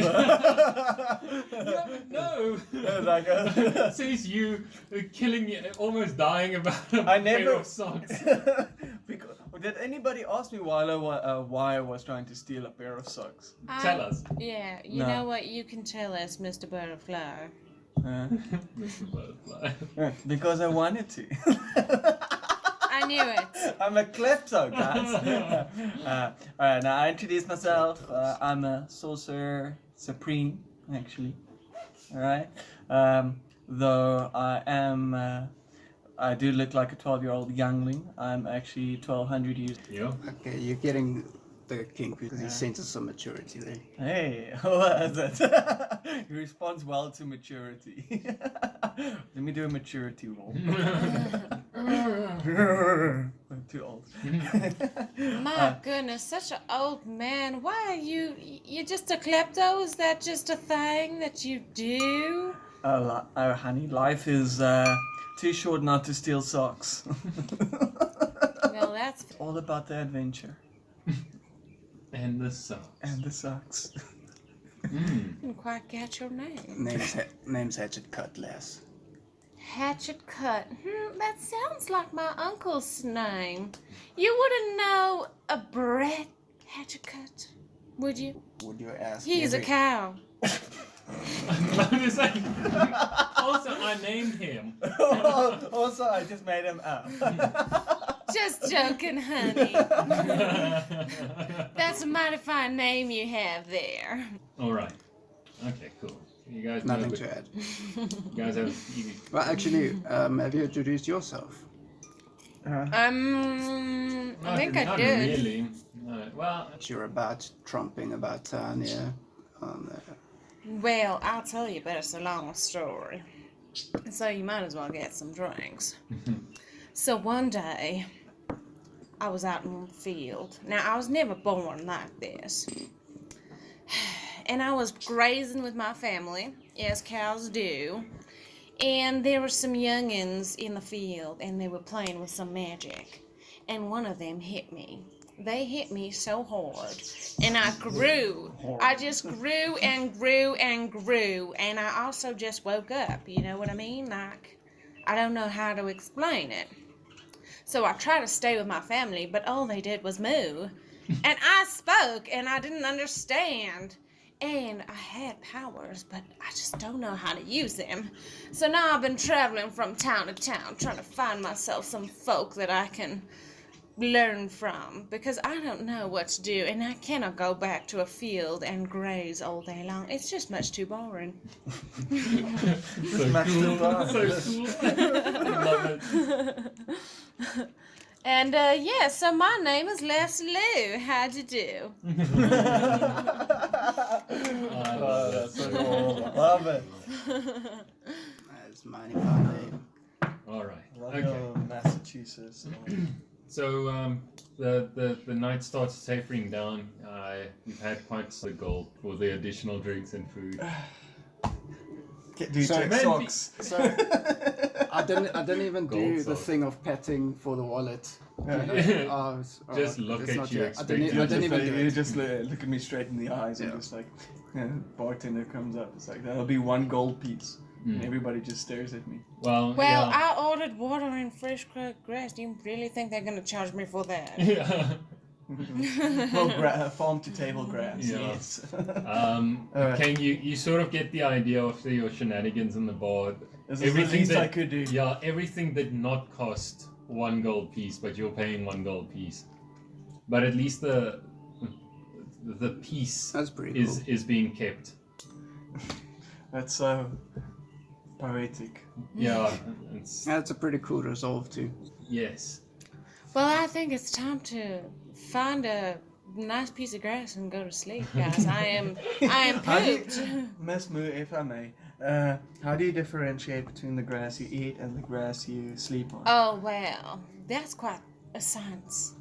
No.
Like
It says you killing, almost dying about a
I
pair
never-
of socks.
because, did anybody ask me why I was trying to steal a pair of socks?
Tell us.
Yeah, you
No.
know what? You can tell us, Mr. Butterfly.
Mr. Butterfly.
Because I wanted to.
I knew it.
I'm a klepto, guys. Alright, now I introduce myself. I'm a sorcerer supreme, actually. Alright. Though I am I do look like a 12-year-old youngling. I'm actually 1,200 years.
Yeah.
Okay, you're getting the kink because he senses some maturity there.
Hey, what is that? He responds well to maturity. Let me do a maturity roll. I'm too old.
My goodness, such an old man. Why are you just a klepto? Is that just a thing that you do?
Oh, honey, life is too short not to steal socks.
Well, that's
All about the adventure
And the socks.
and the socks.
didn't quite get your name.
Name's Hatchet Cutlass.
Hatchet Cut. That sounds like my uncle's name. You wouldn't know a Brett Hatchet Cut, would you?
Would you ask?
He's a cow.
It's like, also, I named him.
Also, I just made him up.
Just joking, honey. That's a mighty fine name you have there.
All right. Okay, cool. You guys
Nothing
know,
to add.
You guys have.
Well, actually, have you introduced yourself?
I think I
not
did.
really. No. Well,
You're about tromping about town, yeah.
Well, I'll tell you, but it's a long story. So you might as well get some drinks. So one day, I was out in the field. Now, I was never born like this. And I was grazing with my family, as cows do. And there were some youngins in the field, and they were playing with some magic. And one of them hit me. They hit me so hard, and I grew. I just grew and grew and grew, and I also just woke up. You know what I mean? Like, I don't know how to explain it. So I tried to stay with my family, but all they did was moo. And I spoke, and I didn't understand. And I had powers, but I just don't know how to use them. So now I've been traveling from town to town, trying to find myself some folk that I can learn from, because I don't know what to do, and I cannot go back to a field and graze all day long. It's just much too boring.
so
Much too
cool.
far.
So cool. I love it.
And yeah, so my name is Leslie Lou. How'd you do?
I love it.
That's so cool. Love it.
That's mighty fine name.
All right.
Love
Okay.
your Massachusetts.
So the night starts tapering down. We've had quite the gold for the additional drinks and food.
Do you
So,
check
man,
socks?
So I didn't even do
Gold
the
socks.
thing of petting for the wallet.
Just look
it's
at
not
you,
yet. I didn't
expect you
even do
You
it.
just look at me straight in the eyes and
Yeah.
just like, bartender comes up. It's like, that'll be one gold piece. And everybody just stares at me.
Well,
Well,
yeah.
I ordered water and fresh cut grass. Do you really think they're gonna charge me for that?
Yeah.
Well, farm to table grass.
Yeah.
Yes.
Right. Can you sort of get the idea after your shenanigans in the bar?
This is the least I could do.
Yeah, everything did not cost one gold piece, but you're paying one gold piece. But at least the piece
That's pretty cool.
is being kept.
That's so poetic.
Yeah. It's,
That's a pretty cool resolve too.
yes.
Well, I think it's time to find a nice piece of grass and go to sleep, guys. I am
How do you-
pooped.
Miss Moo, if I may, how do you differentiate between the grass you eat and the grass you sleep on?
Oh well, that's quite a science.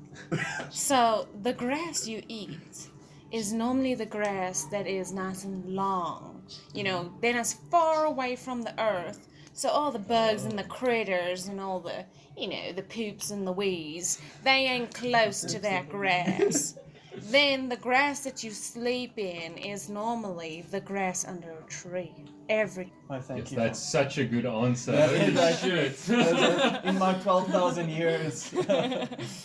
So the grass you eat is normally the grass that is nice and long. You know, then it's far away from the earth. So all the bugs and the critters and all the, you know, the poops and the wees, they ain't close to that grass. Then the grass that you sleep in is normally the grass under a tree. Every
I thank
Yes,
you.
that's such a good answer.
That
Holy
is like-
shit.
In my 12,000 years,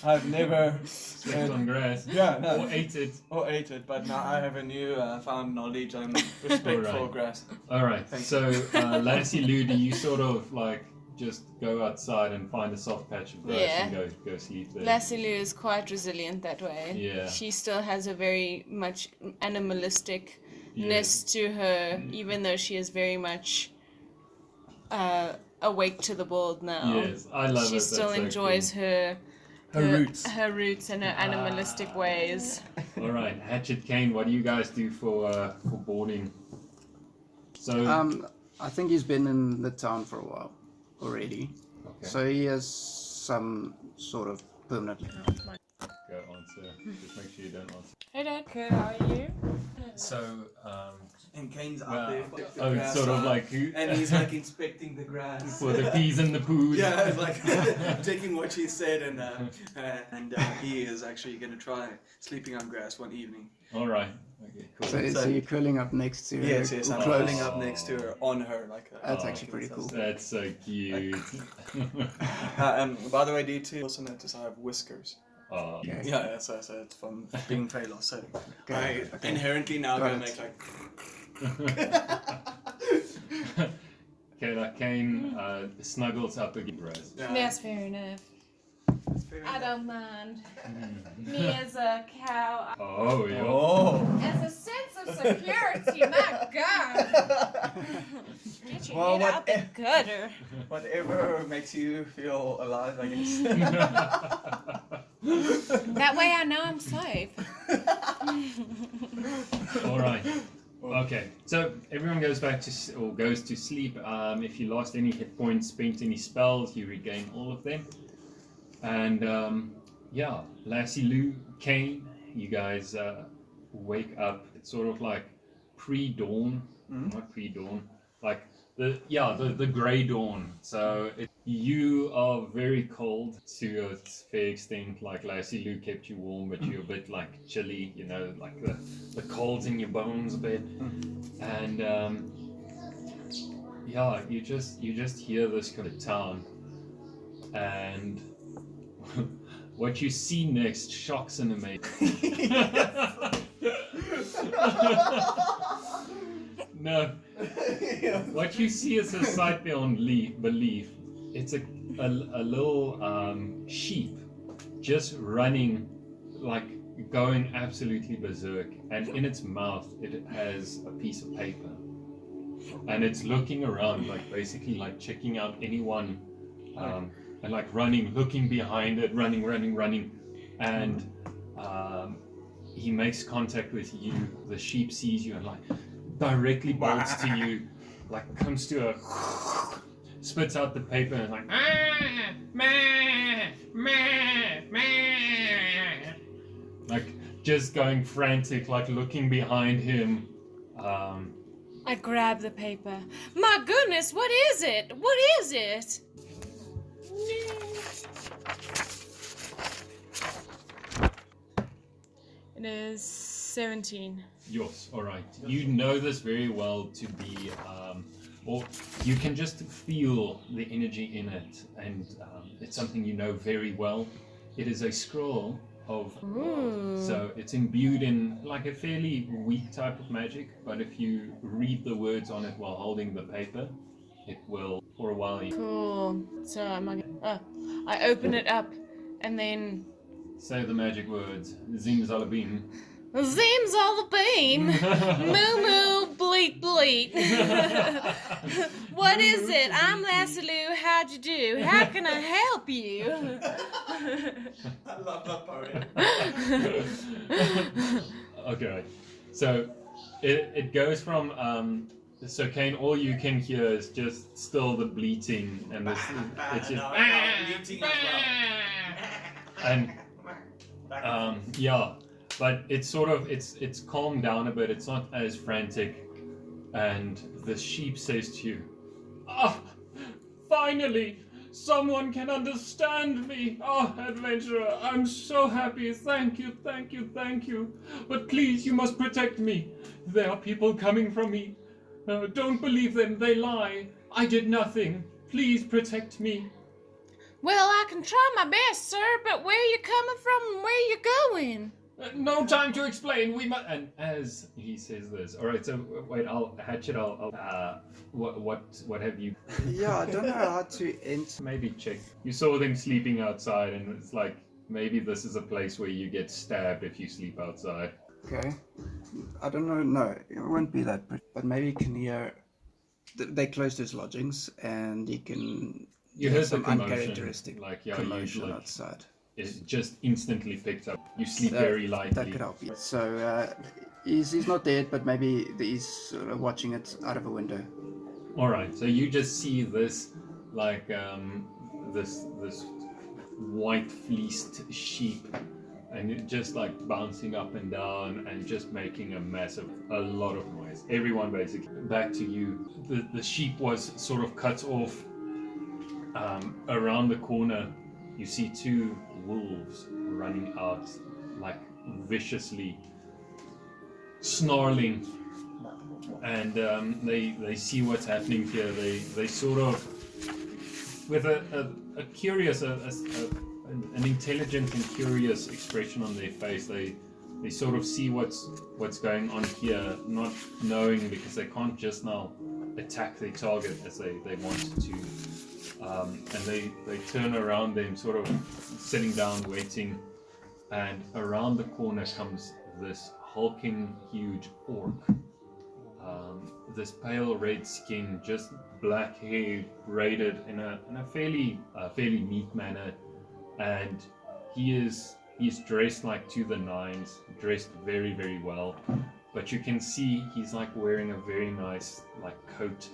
I've never
Slept on grass.
Yeah, no.
Or ate it.
or ate it, but now I have a new found knowledge and respect for
Alright.
grass.
All right.
Thank
So, Lancy Lou, do you sort of like just go outside and find a soft patch of grass
Yeah.
and go sleep there?
Lassie Lou is quite resilient that way.
Yeah.
She still has a very much animalisticness to her, even though she is very much awake to the world now.
Yes, I love it.
She
That's
still
so
enjoys
cool.
her
roots.
her roots and her animalistic ways.
All right, Hatchet Kane, what do you guys do for boarding? So
I think he's been in the town for a while already.
okay,
So he has some sort of permanent.
go answer. Just make sure you don't answer.
Hey Dad, good, how are you?
So
And Kane's
well,
out there. Like,
oh, it's sort of like who
and he's like inspecting the grass.
for the peas and the poos.
Yeah, it's like taking what she said, and he is actually going to try sleeping on grass one evening.
All right. Okay. Cool.
So you're curling up next to her.
Yes, I'm
close.
curling up next to her, on her, like that.
That's actually pretty cool.
That's so cute.
By the way, D2 also notice I have whiskers.
Oh,
Okay.
Yeah, so it's from being Taylor. So
Okay,
I
okay.
inherently now
Got
gonna
it.
make like.
okay, like Kane snuggles up against Rose.
That's fair enough. I don't mind. Me as a cow,
Oh, yeah.
Oh.
as a sense of security, my God. Get your
Well,
head out the gutter.
Whatever makes you feel alive, I guess.
That way I know I'm safe.
All right. Okay, so everyone goes back to goes to sleep. If you lost any hit points, spent any spells, you regain all of them. And yeah, Lassie, Lou, Kane, you guys wake up. It's sort of like pre-dawn, not pre-dawn, like the grey dawn. So you are very cold to a fair extent. Like Lassie Lou kept you warm, but you're a bit like chilly, you know, like the cold's in your bones a bit. And yeah, you just hear this kind of town, and what you see next shocks and amazes. No. What you see is a sight beyond belief. It's a little sheep just running, like going absolutely berserk, and in its mouth it has a piece of paper, and it's looking around, like basically like checking out anyone, and like running, looking behind it, running, and he makes contact with you. The sheep sees you and like directly bolts to you, like comes to a, spits out the paper and is like like just going frantic, like looking behind him.
I grab the paper. My goodness, what is it? What is it? It is 17.
Yours, all right. You know this very well to be, or you can just feel the energy in it, and it's something you know very well. It is a scroll of, so it's imbued in like a fairly weak type of magic, but if you read the words on it while holding the paper, it will, for a while,
Cool. So I open it up, and then
say the magic words, Zimzalabim.
Zim's all the beam. Moo moo, bleat bleat. What is it? I'm Lassie Lou. How'd you do? How can I help you?
I love that part.
Okay, so it goes from so Kane, all you can hear is just still the bleating, and this it's just
Bleating as well.
and yeah, but it's sort of it's calmed down a bit. It's not as frantic, and the sheep says to you, "Ah, finally! Someone can understand me! Oh, adventurer, I'm so happy! Thank you, thank you, thank you! But please, you must protect me! There are people coming from me! Don't believe them, they lie! I did nothing! Please protect me!"
Well, I can try my best, sir, but where you coming from and where you going?
No time to explain. We must. And as he says this, all right. So wait, Hatchet. What have you?
Yeah, I don't know how to enter.
Maybe check. You saw them sleeping outside, and it's like maybe this is a place where you get stabbed if you sleep outside.
Okay. I don't know. No, it won't be that pretty. But maybe you can hear they closed his lodgings, and he can
You
hear
heard the
some
commotion,
uncharacteristic
like you
commotion
like
outside.
it just instantly picked up. You sleep
So
very
that
lightly.
could help you. So he's not dead, but maybe he's sort of watching it out of a window.
All right, so you just see this, like this white fleeced sheep, and it just like bouncing up and down and just making a lot of noise. Everyone basically. Back to you. The sheep was sort of cut off. Around the corner, you see two wolves running out, like viciously snarling, and they see what's happening here. They sort of, with a curious, an intelligent and curious expression on their face, they sort of see what's going on here, not knowing because they can't just now attack their target as they wanted to. And they turn around them, sort of sitting down, waiting, and around the corner comes this hulking, huge orc. This pale red skin, just black hair, braided in a fairly neat manner, and he's dressed like to the nines, dressed very, very well. But you can see he's like wearing a very nice like coat.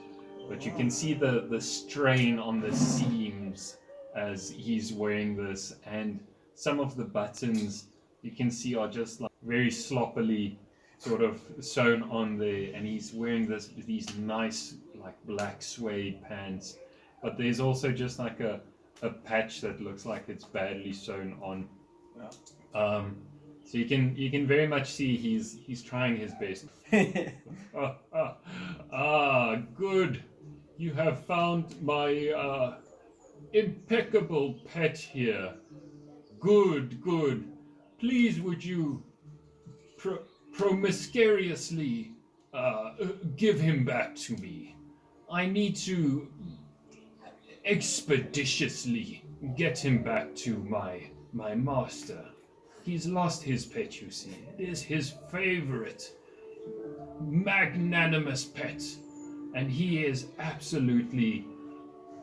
But you can see the strain on the seams as he's wearing this, and some of the buttons you can see are just like very sloppily sort of sewn on there, and he's wearing these nice like black suede pants. But there's also just like a patch that looks like it's badly sewn on. So you can very much see he's trying his best. Good. You have found my impeccable pet here. Good, good. Please, would you promiscuously give him back to me? I need to expeditiously get him back to my master. He's lost his pet, you see. It is his favorite, magnanimous pet, and he is absolutely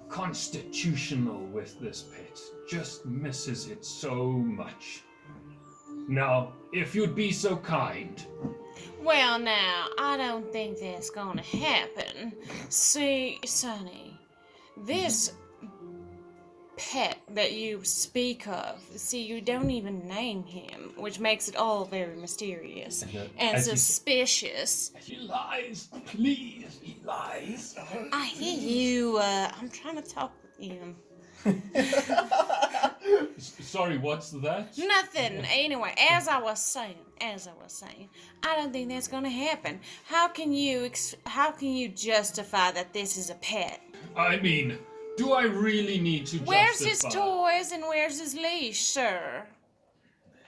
constitutional with this pet. Just misses it so much. Now, if you'd be so kind.
Well, now, I don't think that's gonna happen. See, Sonny, this pet that you speak of, see, you don't even name him, which makes it all very mysterious and suspicious.
He lies, please, he lies.
I hear you, I'm trying to talk with him.
Sorry, what's that?
Nothing. Anyway, as I was saying, I don't think that's gonna happen. How can you justify that this is a pet?
I mean, do I really need to
Where's his
justify?
toys and where's his leash, sir?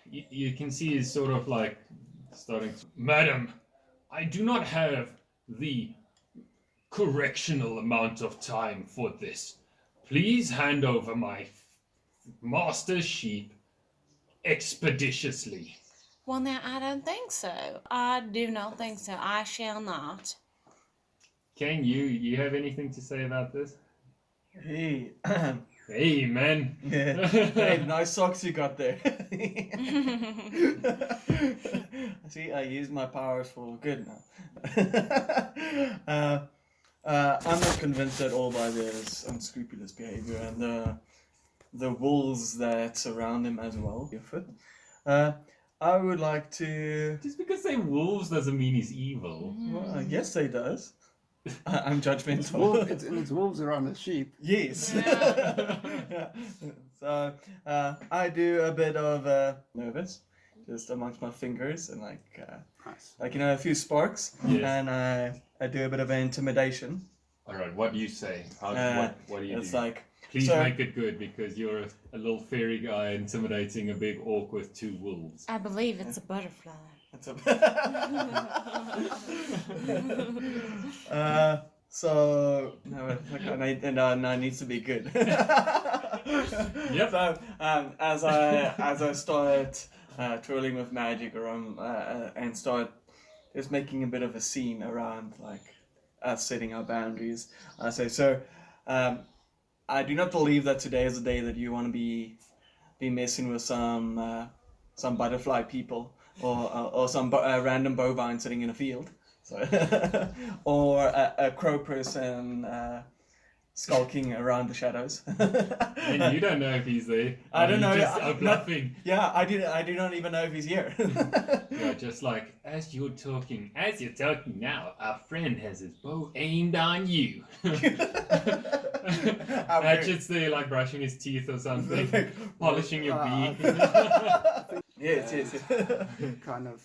You can see he's sort of like starting to... Madam, I do not have the correctional amount of time for this. Please hand over my master's sheep expeditiously.
Well, now, I don't think so. I do not think so. I shall not.
Can you have anything to say about this?
Hey,
Hey, man.
hey, nice socks you got there. See, I use my powers for good now. I'm not convinced at all by this unscrupulous behavior and the wolves that surround him as well. I would like to.
Just because they're wolves doesn't mean he's evil.
Well, I guess they does. I'm judgmental.
It's wolves around the sheep.
Yes. Yeah. So I do a bit of nervous, just amongst my fingers, and
Nice.
a few sparks,
Yes.
and I do a bit of intimidation.
All right, what do you say? What do you
It's
do?
like,
Please
so-
make it good, because you're a little fairy guy intimidating a big orc with two wolves.
I believe it's a butterfly.
it's so no, I needs to be good.
Yep.
So as I start twirling with magic around and start just making a bit of a scene around us setting our boundaries. I say so. I do not believe that today is a day that you want to be messing with some butterfly people or some random bovine sitting in a field, so or a crow person skulking around the shadows.
And you don't know if he's there.
I don't know.
You just are bluffing.
Yeah, I do not even know if he's here.
Yeah, just like as you're talking now, our friend has his bow aimed on you. Hatchet's there, like brushing his teeth or something, polishing your beak.
Yes.
Kind of.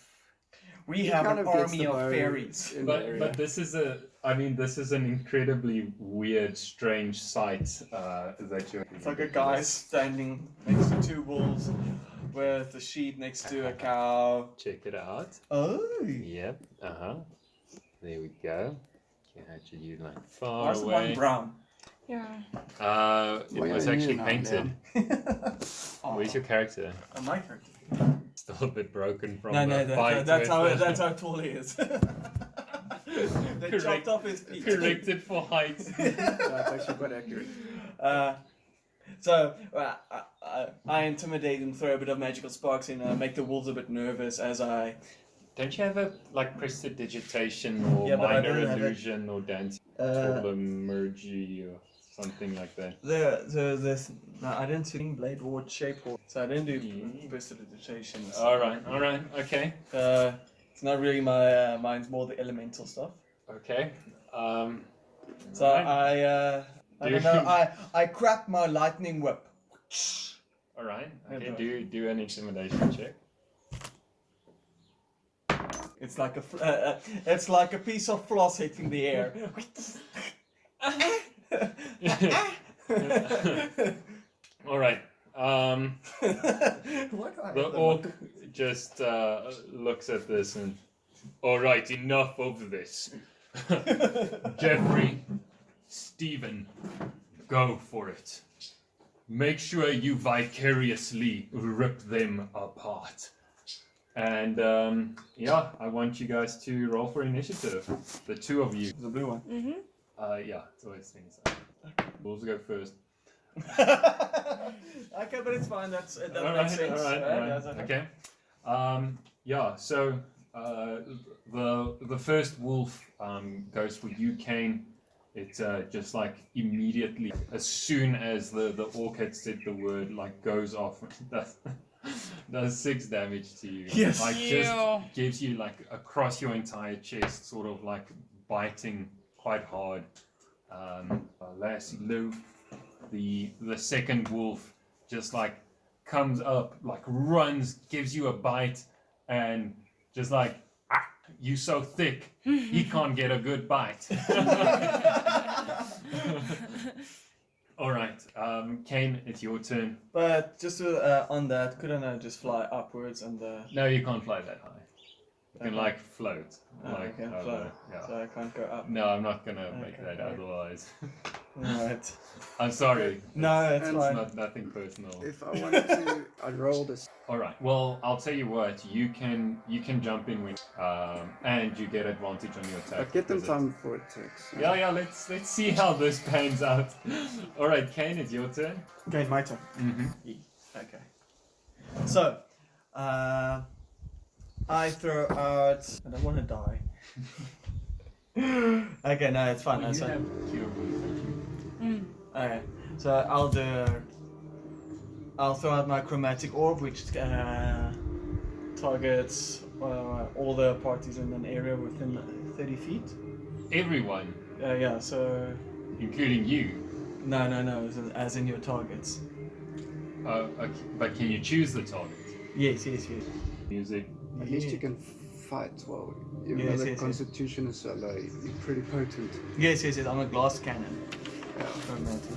We
He
have
kind
an
of gets
army
the
of
bow
fairies.
in the area.
But this is an incredibly weird, strange sight that you're.
It's like a guy standing next to two wolves with a sheep next to a cow.
Check it out.
Oh.
Yep. There we go. Can actually you like far
Why's the one
away.
brown?
Yeah.
It was actually painted.
Oh,
Where's your character?
my character.
Still a bit broken from
No,
the fight.
that's
with
how tall he is. They chopped off his feet.
corrected for height.
That's actually quite accurate.
So I intimidate and throw a bit of magical sparks in, make the wolves a bit nervous as I.
Don't you have a like prestidigitation or
Yeah, but I
minor
don't have it.
illusion or dance taumaturgy or something like that?
No, I didn't see blade ward shape ward, so I didn't do prestidigitation.
All right, okay,
It's not really my mine's more the elemental stuff.
okay.
So
Alright.
I don't know. I crap my lightning whip.
All right,
Okay.
okay. Do an intimidation check.
It's like it's like a piece of floss hitting the air.
All right.
Why do I
The
have
orc just looks at this and, all right, enough of this. Jeffrey, Stephen, go for it. Make sure you vicariously rip them apart. And yeah, I want you guys to roll for initiative. The two of you.
The blue one.
Yeah, it's always things. Wolves go first.
Okay, but it's fine. That makes sense.
All right.
That's okay.
Okay. Yeah. So the first wolf goes for you, Kane. It just like immediately, as soon as the orc had said the word, like goes off. Does 6 damage to you.
Yes.
Like
Ew.
just gives you like across your entire chest, sort of like biting quite hard. Last Lou, the second wolf just like comes up, like runs, gives you a bite, and just like you so thick, he can't get a good bite. All right, Kane, it's your turn.
But just on that, couldn't I just fly upwards and
No, you can't fly that high. You can
Okay.
like float. Like
I can
over,
fly,
yeah.
so I can't go up.
No, I'm not gonna make
Okay,
that
fine.
otherwise.
Right.
I'm sorry.
No, it's
And-
It's
fine.
not nothing personal.
If I wanted to, I'd roll this.
All right. Well, I'll tell you what. You can jump in when, and you get advantage on your attack.
But get them
because it-
time before it takes.
Yeah. Let's see how this pans out. All right, Kane, it's your turn.
Okay, it's my turn.
Mm-hmm.
Okay. So, I throw out. I don't want to die. Okay, no, it's fine.
You
That's
have
fine.
cure wounds.
Okay, so I'll throw out my chromatic orb, which targets all the parties in an area within 30 feet.
Everyone,
Yeah, so
including you.
no, as in your targets.
Okay, but can you choose the target?
Yes.
Music.
At least you can fight well. Even
Yes,
though the
yes.
constitution is so low, you're pretty potent.
Yes. I'm a glass cannon.
Yeah.
Chromatic.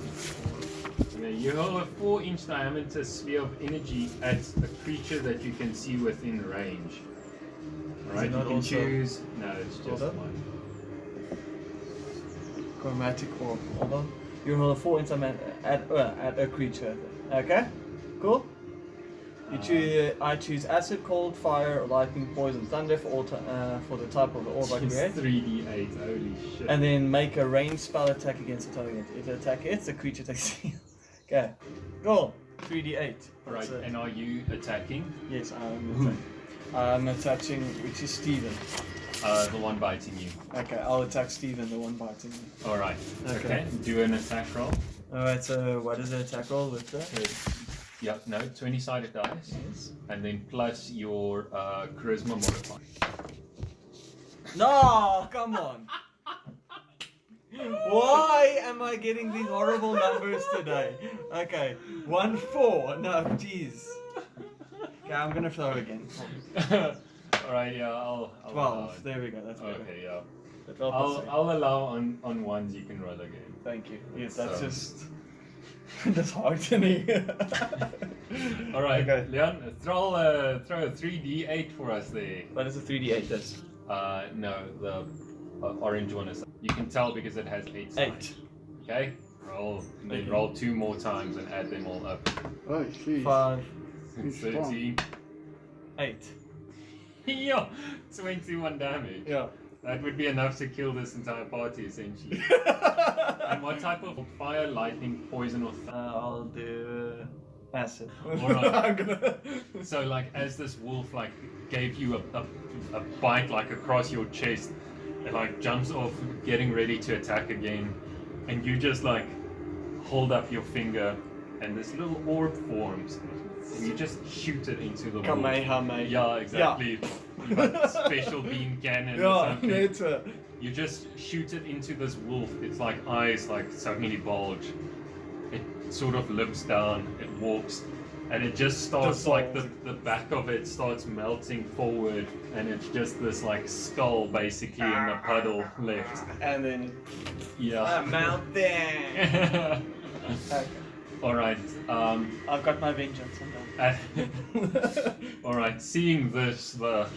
Okay, you hurl a 4-inch diameter sphere of energy at a creature that you can see within range. Alright, you
not
can
also
choose. No, it's just
order?
one.
Chromatic orb. Hold on. You roll a 4 inch at a creature. Okay? Cool? I choose acid, cold, fire, lightning, poison, thunder for the type of the orb I create.
3d8, holy shit.
And then make a ranged spell attack against the target. If the attack hits, the creature takes Okay. Roll. 3d8.
Right, and are you attacking?
Yes, I'm attaching, which is Steven.
The one biting you.
Okay, I'll attack Steven, the one biting me.
Alright,
Okay.
okay. Do an attack roll.
Alright, so what is the attack roll with that?
Yeah, no, 20-sided dice.
Yes.
And then plus your charisma modifier.
No, come on. Why am I getting these horrible numbers today? Okay, 1, 4. No, jeez. Okay, I'm gonna throw again.
Alright, yeah, I'll
12. There we go. That's better.
Okay, yeah.
The 12%.
I'll allow on ones you can roll again.
Thank you. Yes, that's
So-
just that's hard to me.
Alright,
Okay.
Leon, throw a 3d8 for us there.
What is a 3d8? This
No, the orange one is. You can tell because it has 8 sides.
8.
Okay? Roll. And then
Okay.
roll 2 more times and add them all up.
Oh, jeez.
5,
13.
8.
Yeah, 21 damage.
Yeah.
That would be enough to kill this entire party, essentially. And what type of fire, lightning, poison, or
I'll do acid.
Alright.
I'm gonna.
So, like, as this wolf, like, gave you a bite, like, across your chest, it, like, jumps off, getting ready to attack again, and you just, like, hold up your finger, and this little orb forms, and you just shoot it into the wolf.
Kamehameha.
Yeah, exactly. Like special beam cannon or
Yeah,
something.
it's
You just shoot it into this wolf. It's like eyes like suddenly bulge. It sort of looks down, it walks, and it just starts like the back of it starts melting forward, and it's just this like skull basically in the puddle left.
and then
Yeah.
mount there. Okay.
Alright.
I've got my vengeance. I'm done.
Alright, seeing this, the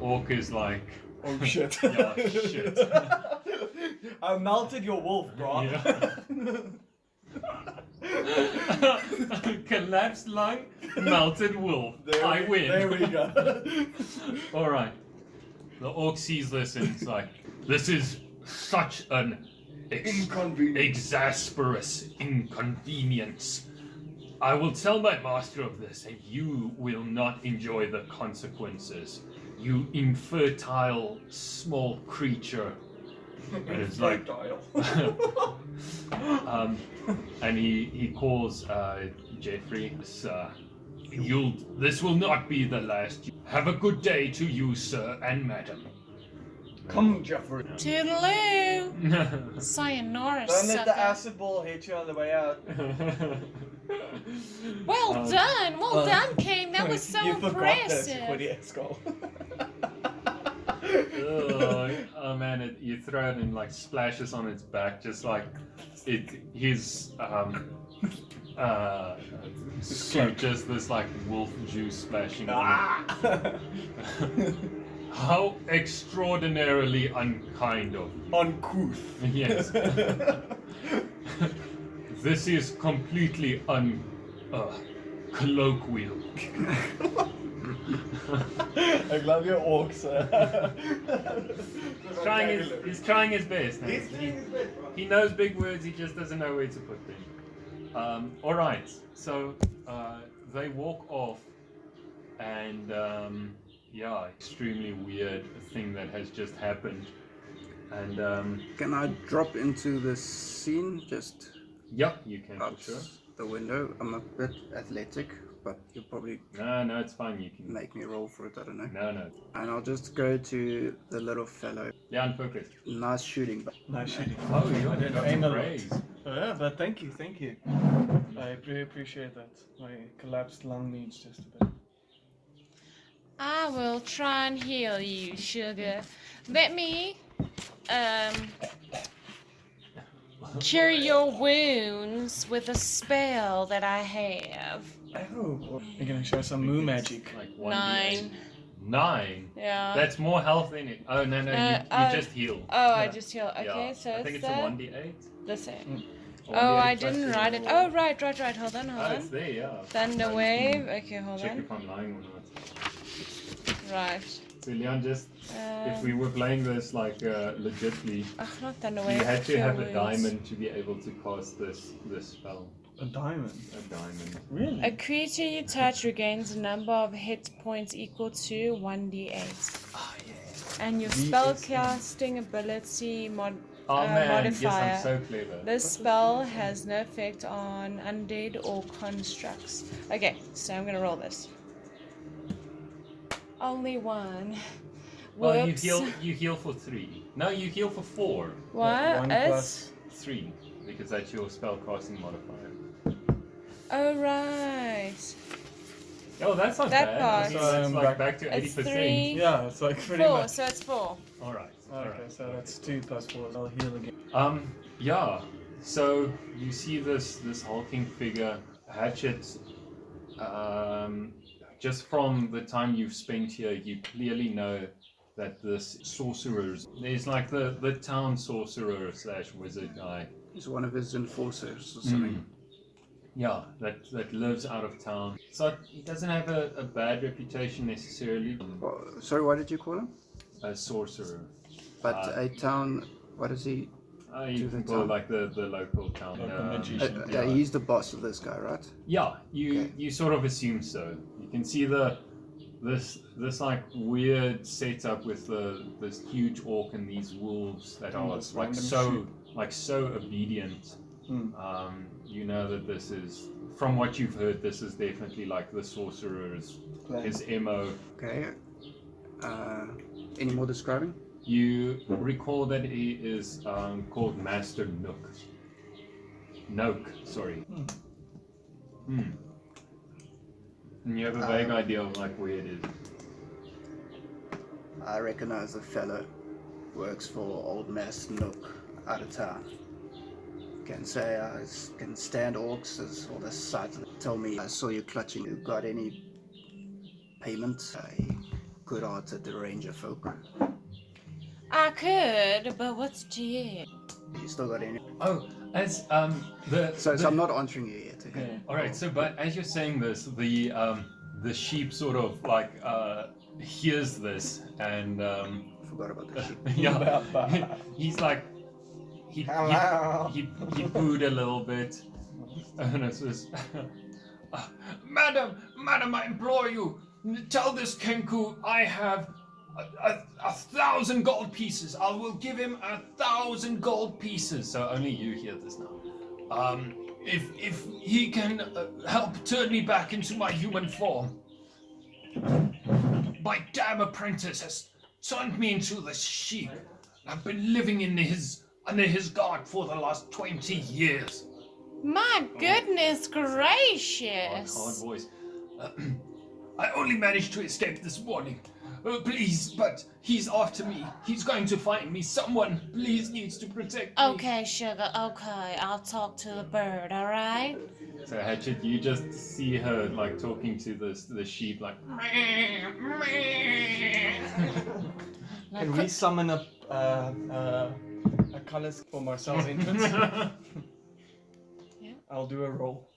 orc is like,
Oh shit.
yeah, shit.
I melted your wolf, bro.
Yeah. Collapsed lung, melted wolf. I win.
There we go.
Alright. The orc sees this and it's like, this is such an exasperous inconvenience. I will tell my master of this, and you will not enjoy the consequences. You infertile small creature. And it's like, and he calls Jeffrey. This will not be the last. Have a good day to you, sir and madam.
Come, Jeffrey.
Toodaloo. Sayonara,
Don't let the
sucker.
acid ball hit you on the way out.
Well done. Well done, Kane. That was so
you
impressive.
Forgot that skull.
Oh man, you throw it and like splashes on its back, just like his suit, just this like wolf juice splashing on it. How extraordinarily unkind of you.
Uncouth.
Yes. This is completely colloquial.
I love your orcs.
He's trying his best.
He's doing his best, bro.
He knows big words, he just doesn't know where to put them. Alright, so they walk off, and yeah, extremely weird thing that has just happened. And
Can I drop into the scene just
yeah, you can
out
for sure.
the window? I'm a bit athletic, but you'll probably
No, it's fine, you can.
make me roll for it, I don't know.
No.
And I'll just go to the little fellow.
Yeah, on purpose.
Nice shooting.
Nice shooting.
Oh, you
I didn't
got
aim
some
a lot.
praise.
Yeah, but thank you. I really appreciate that. My collapsed lung needs just a bit.
I will try and heal you, sugar. Let me cure your wounds with a spell that I have.
Oh, you're gonna show some moo magic.
Like 1d8.
9.
9?
Yeah.
That's more health in it. Oh, no, you
Uh,
just heal.
Oh, I
Yeah.
just heal. Okay,
Yeah.
so
I think it's a
that
1d8.
the same.
On
Oh,
the
I
X-axis.
didn't write it. Oh, right. Hold on.
Oh, it's there, yeah.
Thunder
just
wave.
wanna
Okay, hold
check
on.
if I'm lying or not.
Right.
So Leon, just if we were playing this like legitly,
Not thunder wave.
you had to
Cure
have a
wounds.
diamond to be able to cast this spell.
A diamond.
A diamond.
Really?
A creature you touch regains a number of hit points equal to 1d8.
Ah, yeah.
And your
VSM.
spellcasting ability
Oh man,
modifier.
yes, I'm so clever.
This spell has no effect on undead or constructs. Okay, so I'm gonna roll this. Only one.
Well,
Whoops.
you heal for 3. No, you heal for 4.
What?
One
It's...
plus-
3, because that's your spell casting modifier.
Oh, right.
Oh, that's not
That
bad.
part.
I mean,
So,
that's like
back-
back to
It's
80%.
3.
Yeah, it's like pretty
4,
much.
so it's 4.
All right.
Okay, so that's 2 plus 4. I'll heal again.
Yeah. So you see this hulking figure, Hatchet. Just from the time you've spent here, you clearly know that this sorcerer's. There's like the town sorcerer / wizard guy.
He's one of his enforcers or something.
Yeah, that lives out of town. So he doesn't have a bad reputation necessarily.
Oh, sorry, what did you call him?
A sorcerer.
But a town. What is he?
You
the
can call
town.
it like the local town.
Local magician.
Yeah, he's the boss of this guy, right?
Yeah, you
Okay.
you sort of assume so. You can see this like weird setup with this huge orc and these wolves that
And
are
this
like
random
so obedient.
Hmm.
You know that this is, from what you've heard, this is definitely like the sorcerer's
Plan.
his MO.
Okay. Any more describing?
You recall that he is called Master Nook. Nook, sorry. And you have a vague idea of like where it is.
I recognize the fellow. Works for old Master Nook out of town. Can say I can stand orcs as all the sight. Tell me I saw you clutching. You got any payment? Good-hearted ranger folk.
I could, but what's to you?
You still got any?
Oh, as the
So
the-
I'm not answering you yet. Okay.
Yeah.
all right. So, but as you're saying this, the sheep sort of like hears this and
Forgot about the sheep.
yeah, he's like he
Hello.
he booed a little bit, and it says, Madam, I implore you, tell this Kenku I have 1,000 gold pieces. I will give him 1,000 gold pieces. So only you hear this now. If he can help turn me back into my human form. My damn apprentice has turned me into this sheep. I've been living under his guard for the last 20 years.
My goodness gracious!
Hard voice. I only managed to escape this morning. Please, but he's after me. He's going to find me. Someone, please, needs to protect me.
Okay, sugar, okay. I'll talk to the bird, alright?
So Hatchet, you just see her like talking to the sheep, like.
Can we summon a colors for Marcel's entrance?
Yeah.
I'll do a roll.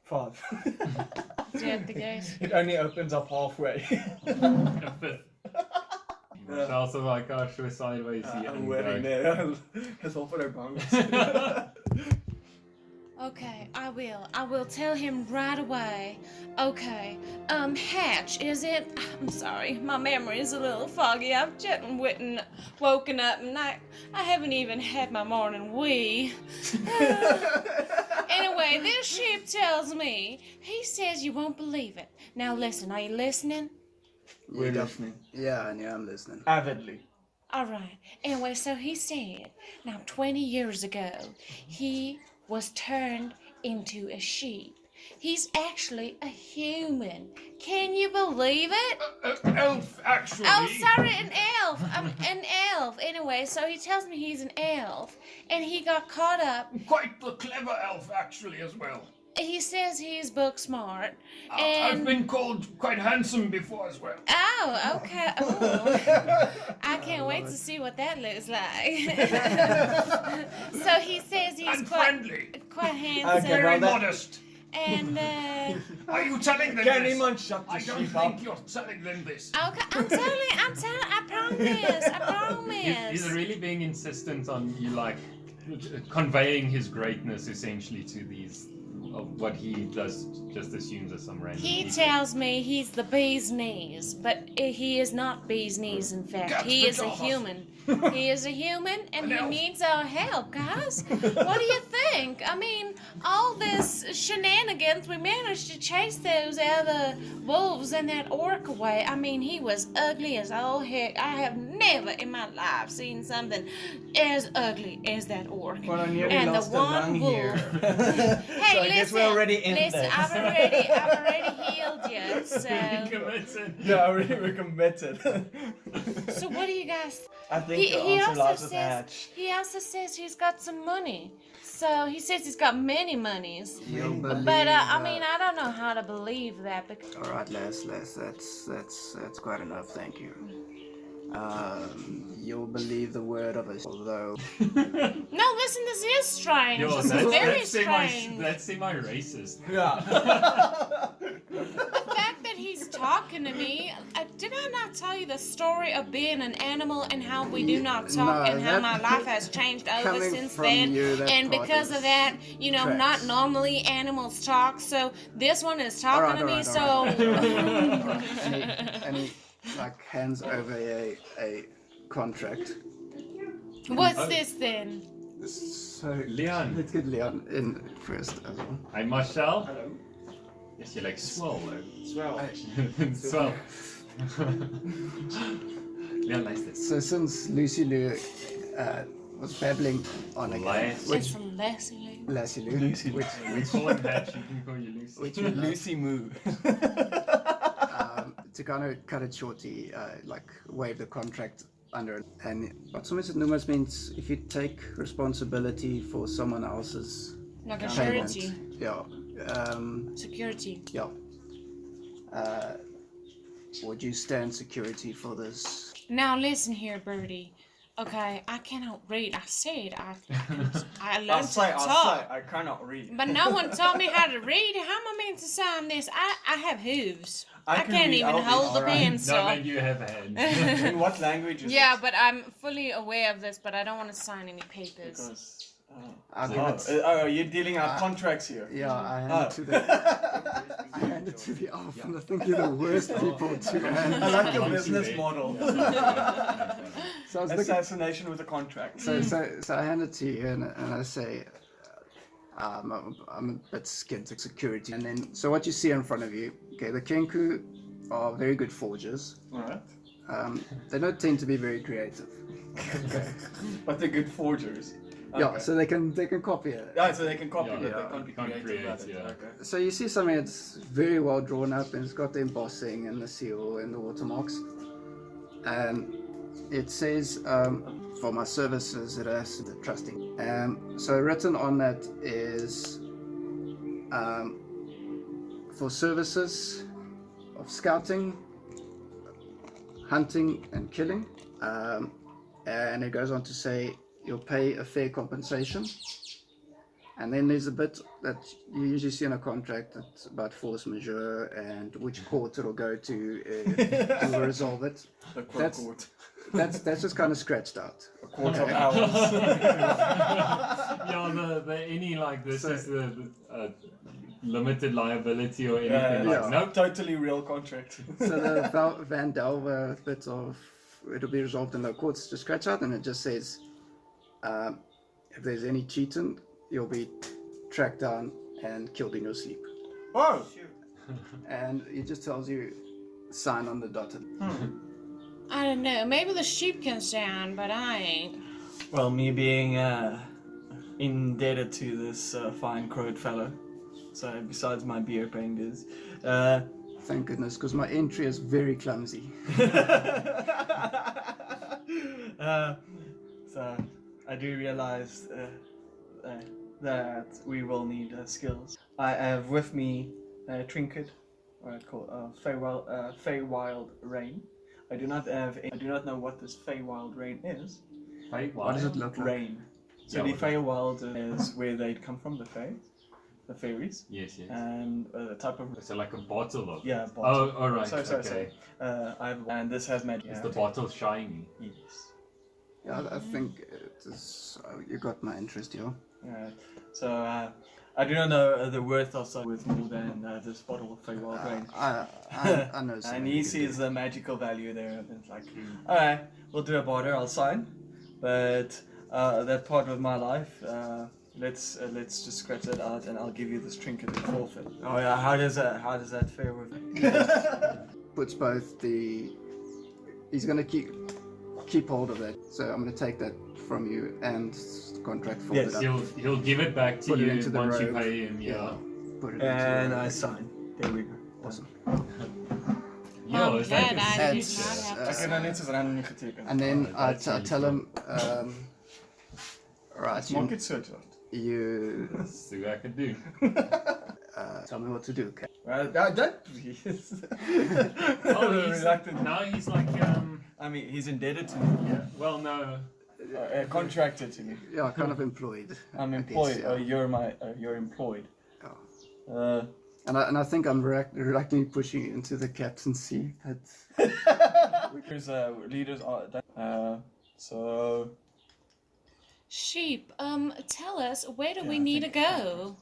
5.
Do you have the guys?
It only opens up halfway.
A fifth. It's also like, oh, show sideways here.
I'm
and
wearing
go.
there. It's all for their bangles.
Okay, I will tell him right away. Okay, Hatch, is it? I'm sorry, my memory is a little foggy. I've just woken up and I haven't even had my morning wee. Anyway, this sheep tells me, he says you won't believe it. Now listen, are you listening?
We're listening.
Yeah, I'm listening.
Avidly.
Alright, anyway, so he said, now 20 years ago, he was turned into a sheep. He's actually a human. Can you believe it?
Elf, actually.
Oh, sorry, an elf. An elf. Anyway, so he tells me he's an elf, and he got caught up.
Quite the clever elf, actually, as well.
He says he's book smart.
I've
And
been called quite handsome before as well.
oh, okay. Ooh. I can't wait to see what that looks like. So he says he's
And
quite
friendly.
handsome.
Okay,
Very
well, that-
modest.
And
Are you telling them
Can
this?
anyone shut
I
the
don't
sheep
think
up?
you're telling them this.
okay, I'm telling, I promise.
He's really being insistent on you, like, conveying his greatness essentially to these, of what he does just assumes as some random
He
people.
tells me he's the bee's knees, but he is not bee's knees, in fact.
Cat's
He is a
pajamas.
human. He is a human, and he
elf.
needs our help, guys. What do you think? I mean, all this shenanigans, we managed to chase those other wolves and that orc away. I mean, he was ugly as all heck. I have never in my life seen something as ugly as that orc.
Well, I nearly
And the
lost a
one
lung
wolf.
here.
Hey,
So I guess we're already in
listen,
this.
I've already healed you. So,
Committed.
Yeah, we're committed.
so what do you guys?
I think the answer lies with Hatch.
He also says he's got some money. So he says he's got many monies.
You'll believe.
But I mean, I don't know how to believe that because
All right, Les. That's quite enough. Thank you. You'll believe the word of a. Although
no, listen, this is strange.
Yo,
This is very
that's
strange.
semi-racist.
Yeah.
The fact that he's talking to me. Did I not tell you the story of being an animal and how we do not talk
No,
and how
that-
my life has changed over
coming
since
from
then?
you, that
And
part
because
is
of that, you know,
tracks.
not normally animals talk. So this one is talking to me. So
and he like hands over a contract.
what's this then?
So
Leon.
let's get Leon in first as well.
Hi, Marshall.
Hello.
Yes, you're like swell though.
Swell.
Swell. Leon likes this.
So since Lucy Lou was babbling on again,
Lies.
It's from Leslie.
Lassie Lou,
Lucy Lou.
We call him Hatch, you can call you Lucy.
which we love,
Lucy Moo.
to kind of cut it short, he like waved the contract under it. And what some it almost means if you take responsibility for someone else's
Like a
payment,
surety.
yeah,
Security.
yeah. Would you stand security for this?
Now listen here, Birdie. Okay, I cannot read. I said I
I'll
learned
say,
to talk.
I cannot read.
But no one taught me how to read. How am I meant to sign this? I have hooves.
I
I
can
can't
read,
even
I'll read,
hold the
alright.
pencil.
No, man, you have hands.
In what language is
Yeah,
it?
but I'm fully aware of this, but I don't want to sign any papers.
Because,
I'll give
oh,
it.
oh, you're dealing out contracts here.
Yeah, I hand
Oh.
it to the. I hand it to the elf, and I think you're the worst people to hand.
I like your
Onto
business
it.
model.
So I was looking.
Assassination with a contract.
So I hand it to you, and I say, I'm a bit scared to security. And then, so what you see in front of you, okay, the Kenku are very good forgers.
Alright.
They don't tend to be very creative.
Okay. But they're good forgers.
Yeah,
Okay.
so they can copy it.
Yeah, so they can copy
Yeah,
it,
yeah.
they can't be
Can't
creative
create,
about it.
yeah.
Okay.
So you see something that's very well drawn up, and it's got the embossing and the seal and the watermarks, and it says, "For my services, it has the trusting." So written on that is, "For services of scouting, hunting, and killing," and it goes on to say, "You'll pay a fair compensation." And then there's a bit that you usually see in a contract that's about force majeure and which court it'll go to if you will resolve it.
The quote
That's-
court.
That's just kind of scratched out.
A court of owls.
Yeah, the any like this
So-
is the limited liability or anything
Yeah,
like
yeah.
nope.
Totally real contract.
So the Van Delver bit of it'll be resolved in the courts just scratch out, and it just says if there's any cheating, you'll be tracked down and killed in your sleep.
Whoa!
And it just tells you sign on the dotted.
I don't know. Maybe the sheep can sound, but I ain't.
Well, me being indebted to this fine crowed fellow, so besides my beer paying dues,
Thank goodness, because my entry is very clumsy.
so I do realize that we will need skills. I have with me a trinket, or I call Feywild Rain. I do not know what this Feywild Rain is.
What does it look like?
Rain. So
Yeah,
the
what
Feywild is where they come from, the fairies,
Yes, yes.
and the type of
So like a bottle of.
yeah. Bottle.
Oh, all right.
Sorry.
Okay.
And this has magic.
Is the bottle shiny?
Yes.
Yeah, I think it is. You got my interest here.
So I do not know the worth of such worth more than this bottle of Feywild Rain.
I know.
And
something
he
you can
sees
do.
the magical value there, and it's like, alright, we'll do a barter. I'll sign, but that part of my life, let's just scratch that out, and I'll give you this trinket in forfeit. Oh yeah, how does that fare with?
Puts both the. He's gonna keep hold of it. So I'm gonna take that from you and the contract for
Yes.
it.
He'll give it back to
Put it
you
into the
once you
robe.
pay him. Yeah.
Put it
And
into
I sign. There we go.
Awesome.
Yo, is that
Good,
your
I did
signature?
not have to
Ek het nou net soos random geteken.
And then
Oh, that's
I
really
tell him, right,
Maak dit so toe.
you
See what I can do.
tell me what to do. Okay?
Don't.
Oh, he's,
Reluctant.
now he's like,
I mean, he's indebted to me.
yeah. Well, no.
Contracted to me.
Yeah, kind of employed.
I'm
I guess,
employed.
yeah.
You're employed.
Oh. And I think I'm reluctantly pushing you into the captaincy. That's
Because leaders are. So
Sheep, tell us, where do we
Yeah, I
need to
think-
go?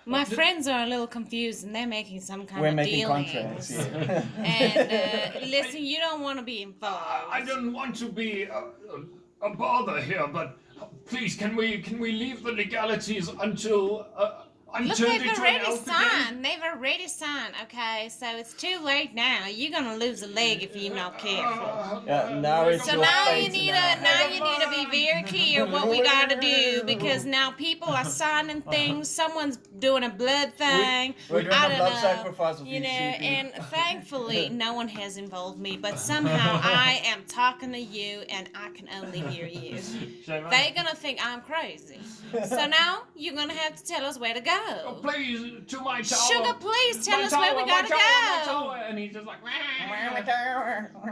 My friends are a little confused and they're making some kind
we're
of
making
dealings.
contracts. Yeah.
And listen, you don't want to be involved.
I don't want to be a bother here, but please, can we leave the legalities until I'm
Look,
turned
they've
into an
already
elf again?
signed. They've already signed. Okay, so it's too late now. You're gonna lose a leg if you're not careful.
Yeah, now it's
So
your
now
fate
you need
now.
to be very clear what we gotta do, because now people are signing things. Someone's doing a blood thing.
We're doing
I
a
don't
blood
know.
sacrifice of
You
these
know,
sheep.
and thankfully no one has involved me. But somehow I am talking to you and I can only hear you. They're gonna think I'm crazy. So now you're gonna have to tell us where to
Oh,
go.
please, to my tower.
Sugar, please tell
My
us where we
tower, my
gotta
tower, my
go.
tower. And he's just like,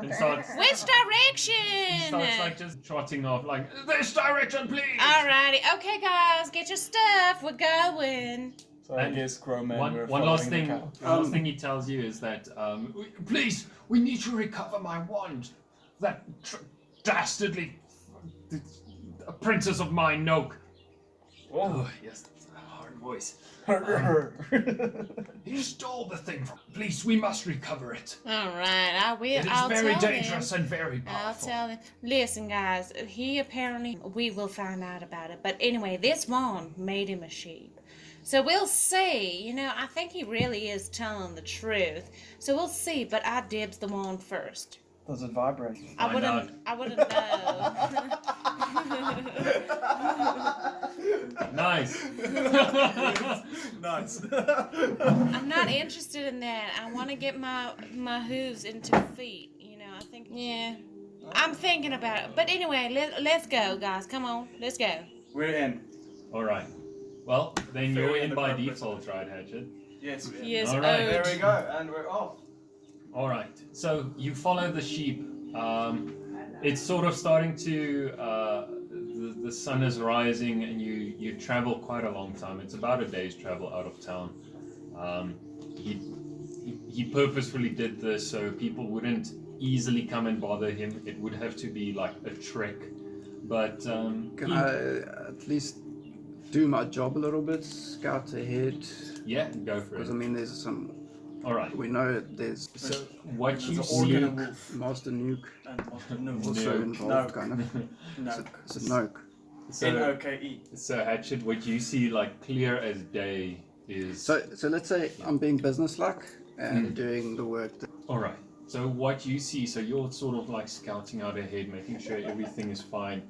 and starts,
Which direction?
starts like just trotting off, like, this direction, please.
Alrighty, okay, guys, get your stuff. We're going.
So I guess Crowman.
One last thing. One last thing he tells you is that, please, we need to recover my wand. That dastardly princess of mine, Noak. Oh, yes, that's a hard voice. He stole the thing from. Please, we must recover it.
Alright, I will.
It is
I'll
very
tell
dangerous
him.
and very
I'll
powerful.
tell him. Listen, guys, he apparently, we will find out about it. But anyway, this wand made him a sheep. So we'll see. You know, I think he really is telling the truth. So we'll see, but I dibs the wand first.
Does it vibrate?
I
Find out.
wouldn't know.
Nice.
Nice.
I'm not interested in that. I want to get my hooves into feet. You know, I think, yeah. I'm thinking about it. But anyway, let's go, guys. Come on, let's go.
We're in.
All right. Well, then
Fair
you're
in
in
the
by
purpose.
default, right, Hatchet?
Yes. We're in.
Yes,
All right.
There we go, and we're off.
All right. So you follow the sheep. It's sort of starting to. The sun is rising, and you travel quite a long time. It's about a day's travel out of town. He purposefully did this so people wouldn't easily come and bother him. It would have to be like a trek. But
Can I at least do my job a little bit? Scout ahead.
Yeah, go for
Because
it.
I mean, there's some.
All right.
We know there's
So what you
There's an orc
see.
and a wolf.
Master Nuke
And no.
also
Nuke.
involved,
No.
kind of.
No.
It's a Nuke.
So,
N-O-K-E.
so Hatchet, what you see like clear as day is.
So let's say I'm being businesslike and doing the work.
All right. So what you see, so you're sort of like scouting out ahead, making sure everything is fine.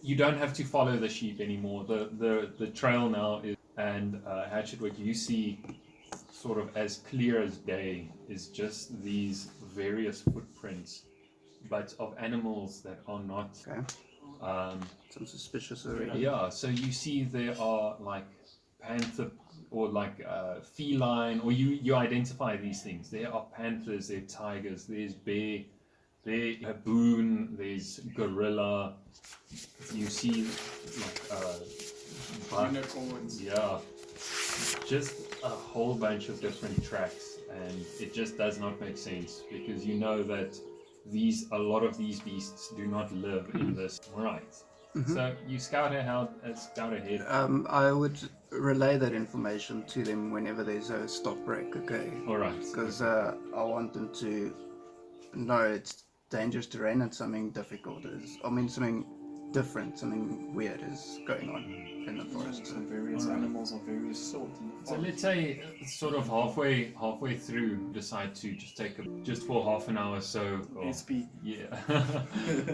You don't have to follow the sheep anymore. The trail now is, and Hatchet, what you see, sort of as clear as day, is just these various footprints, but of animals that are not
Okay. Some suspicious already.
Yeah, so you see there are like panther or like feline, or you identify these things. There are panthers, there are tigers, there's bear, there baboon, there's gorilla. You see like buck,
Unicorns.
yeah, just a whole bunch of different tracks, and it just does not make sense because you know that a lot of these beasts do not live in this. Right. So you scout ahead.
I would relay that information to them whenever there's a stop break, okay?
All right.
Because I want them to know it's dangerous terrain and something difficult is, something different, something weird is going on in the forest.
Some various animals of various sorts.
So let's say sort of halfway through, decide to just take just for half an hour or so. Or,
SP.
yeah.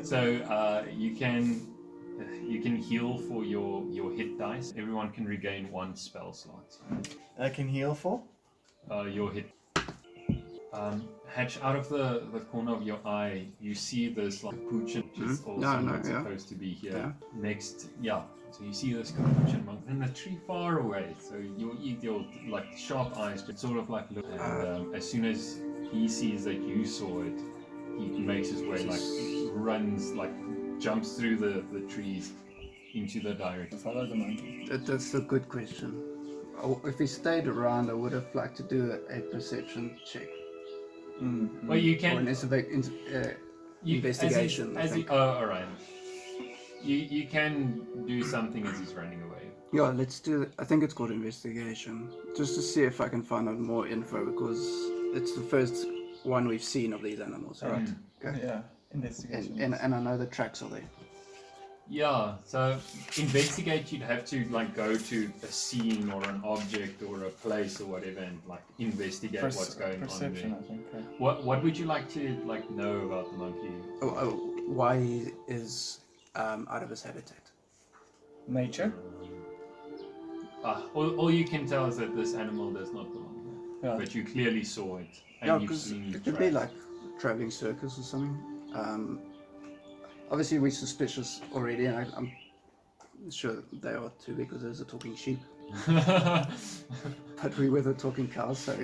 So you can heal for your hit dice. Everyone can regain 1 spell slot.
I can heal for?
Your hit. Hatch, out of the corner of your eye, you see this like capuchin, which is also not supposed to be here.
Yeah.
Next, so you see this capuchin monk in the tree far away. So your like sharp eyes just sort of like look, and as soon as he sees that you saw it, he makes his way, like runs, like jumps through the trees into the direction.
Follow the monkey.
That's a good question. If he stayed around, I would have liked to do a perception check.
Well, you
Or
can.
an investigation.
All right. You can do something as he's running away.
Yeah, let's do it. I think it's called investigation. Just to see if I can find out more info because it's the first one we've seen of these animals.
Alright.
Okay.
Yeah, investigation.
And I know the tracks are there.
Yeah, so investigate, you'd have to like go to a scene or an object or a place or whatever and like investigate what's going
perception,
on
I think. Okay.
there. What would you like to like know about the monkey?
Why he is out of his habitat.
Nature?
All you can tell is that this animal does not belong here.
Yeah.
But you clearly saw it. And
Yeah,
you've
because
seen
it could be like traveling circus or something. Obviously, we're suspicious already, and I'm sure they are too because there's a talking sheep. But we were the talking cows, so.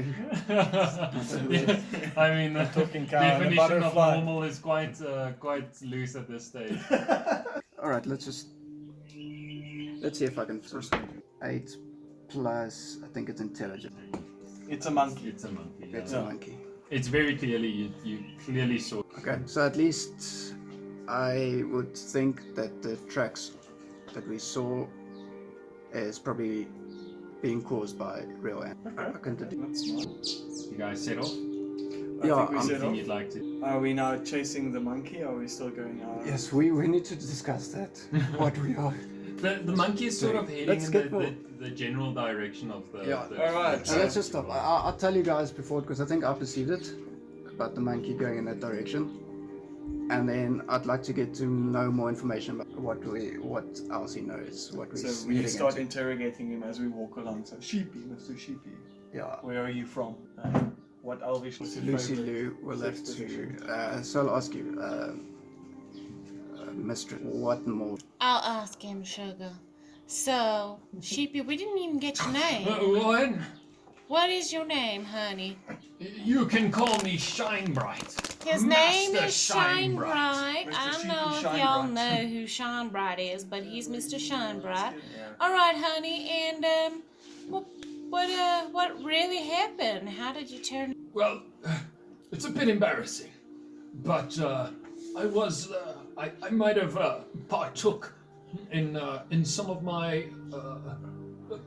Yeah, I mean, the
talking cow and a
definition of
butterfly.
normal is quite loose at this stage.
All right, let's see if I can. 8 plus, I think it's intelligence.
It's a monkey.
It's a monkey.
It's
yeah.
a monkey.
It's very clearly you clearly saw.
Okay, so at least I would think that the tracks that we saw is probably being caused by real animals. I can deduce.
That's smart.
You guys set off.
I
Yeah,
think we
I'm
set
Anything
off.
you'd like to?
Are we now chasing the monkey or are we still going out?
Yes, we need to discuss that. What we are.
The monkey is sort of heading
Let's
in
get
the general direction of the.
Yeah.
Alright.
So let's just stop. I'll tell you guys before because I think I perceived it about the monkey going in that direction, and then I'd like to get to know more information about what else he knows, what we're
So we
heading
start
into.
interrogating him as we walk along. So, Sheepy, Mr. Sheepy,
Yeah.
where are you from? What Elvish was your
Lucy
favorite
Lou will have
sex position?
to. So I'll ask you, Mistress, what more?
I'll ask him, sugar. So, Sheepy, we didn't even get your name.
What?
What is your name, honey?
You can call me Shine Bright.
His
Master
name is Shine
Bright.
Bright.
Mr.
I don't
Sheepy
know if
Shine
y'all
Bright.
know who Shine Bright is, but he's Mr. Shine Bright.
Yeah.
All right, honey, and what really happened? How did you turn?
Well, it's a bit embarrassing, but I was I might have partook in some of my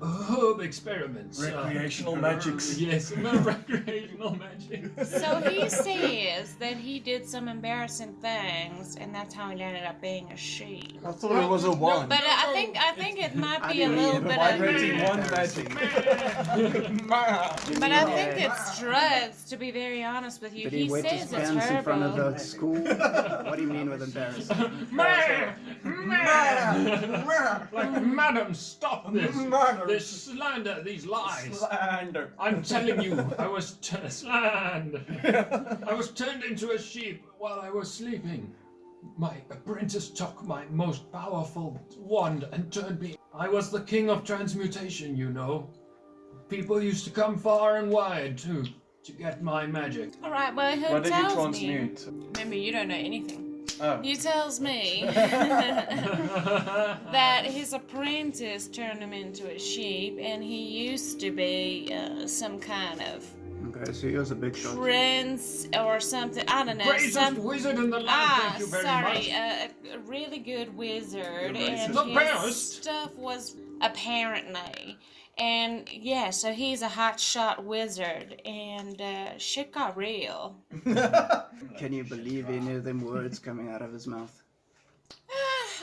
herb experiments.
Recreational magics.
Yes, recreational magic.
So he says that he did some embarrassing things, and that's how he ended up being a sheep.
I thought it was a wand.
But I think it might be a
didn't
little
even
bit
Vibrating
of.
wand magic.
But I think it's drugs. To be very honest with you,
Did he wet his
says it's
pants in front of
herbal.
the school? What do you mean with embarrassing?
Like, madam, stop this! This slander, these lies.
Slander.
I'm telling you, I was slander. I was turned into a sheep while I was sleeping. My apprentice took my most powerful wand and turned me. I was the king of transmutation, you know. People used to come far and wide to get my magic.
All right, well, who
What did you
tells me?
transmute?
Remember, you don't know anything.
Oh.
He tells me that his apprentice turned him into a sheep, and he used to be some kind of
Okay, so he was a big shot.
prince or something. I don't know.
Greatest wizard in the land, thank you very much.
A really good wizard,
The
and
racist
The
his
best.
stuff was apparently. And yeah, so he's a hotshot wizard, and shit got real.
Can you believe any of them words coming out of his mouth?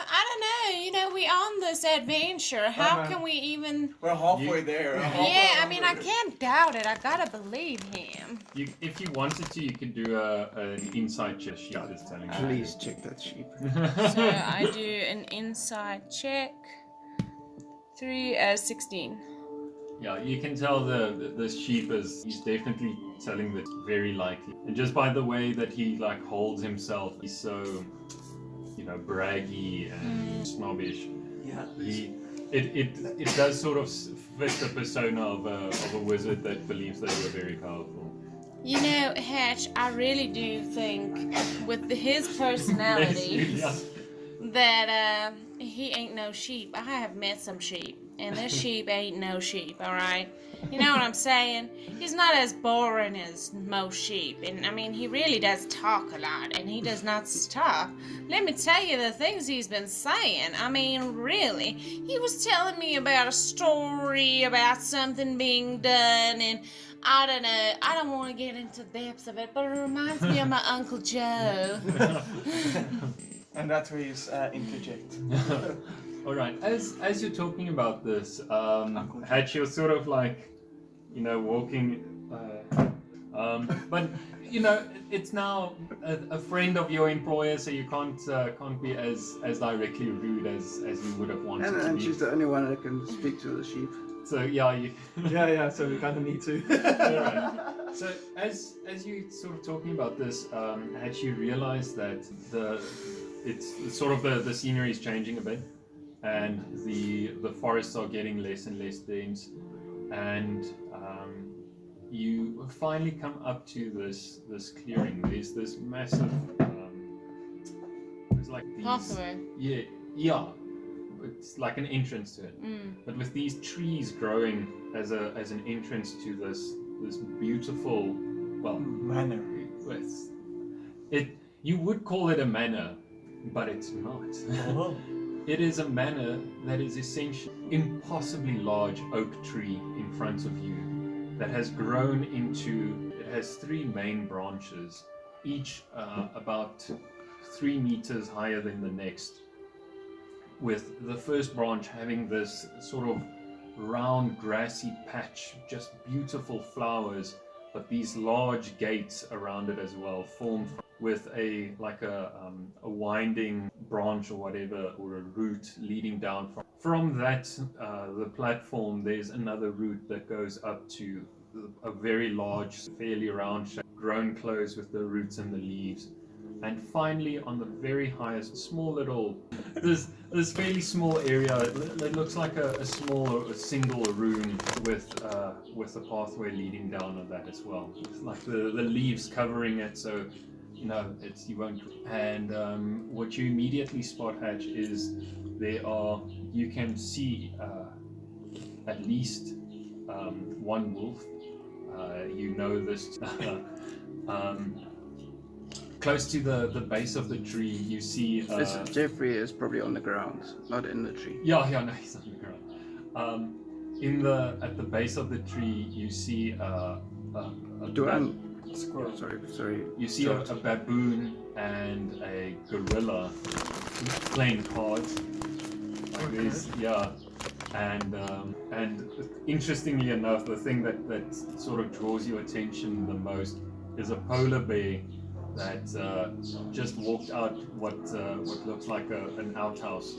I don't know. You know, we on this adventure. How
man.
can we even?
We're halfway there.
Yeah, I mean, I can't doubt it. I gotta believe him.
If you wanted to, you could do an insight check. Sheep is telling you.
Please check that sheep.
So I do an inside check. 16.
Yeah, you can tell the sheep he's definitely telling this very likely. And just by the way that he like holds himself, he's so, braggy and snobbish.
Yeah.
It does sort of fit the persona of a wizard that believes they were very powerful.
You know, Hatch, I really do think with his personality
Yeah.
that he ain't no sheep. I have met some sheep, and this sheep ain't no sheep, alright? You know what I'm saying? He's not as boring as most sheep, and I mean, he really does talk a lot, and he does not stop. Let me tell you the things he's been saying. I mean, really. He was telling me about a story about something being done, and I don't know, I don't want to get into the depths of it, but it reminds me of my Uncle Joe.
And that's where you interject.
All right. As you're talking about this, Hatch, you're sort of like, walking. But it's now a friend of your employer, so you can't be as directly rude as you would have wanted to
And
be.
she's the only one that can speak to the sheep.
So yeah, you.
Yeah. So we kind of need to.
Alright. So as you sort of talking about this, Hatch, you realize that it's sort of the scenery is changing a bit, and the forests are getting less and less dense, and you finally come up to this clearing. There's this massive, there's like these,
Pathway.
yeah, it's like an entrance to it, but with these trees growing as an entrance to this beautiful, well,
Manor.
you would call it a manor, but it's not.
Oh.
It is a manor that is essentially impossibly large oak tree in front of you that has grown into, it has 3 main branches, each about 3 meters higher than the next, with the first branch having this sort of round grassy patch, just beautiful flowers, but these large gates around it as well, formed with a winding branch or whatever, or a route leading down from that the platform. There's another route that goes up to a very large, fairly round shape, grown close with the roots and the leaves. And finally, on the very highest, small little, this fairly small area. It looks like a single room with a pathway leading down on that as well. It's like the leaves covering it, so you won't. And what you immediately spot, Hatch, is you can see at least 1 wolf. This. Close to the base of the tree, you see.
Jeffrey is probably on the ground, not in the tree.
No, he's on the ground. At the base of the tree, you see
Squirrel.
Sorry.
You see a baboon and a gorilla playing cards. Like this, yeah. And interestingly enough, the thing that sort of draws your attention the most is a polar bear that just walked out what looks like an outhouse.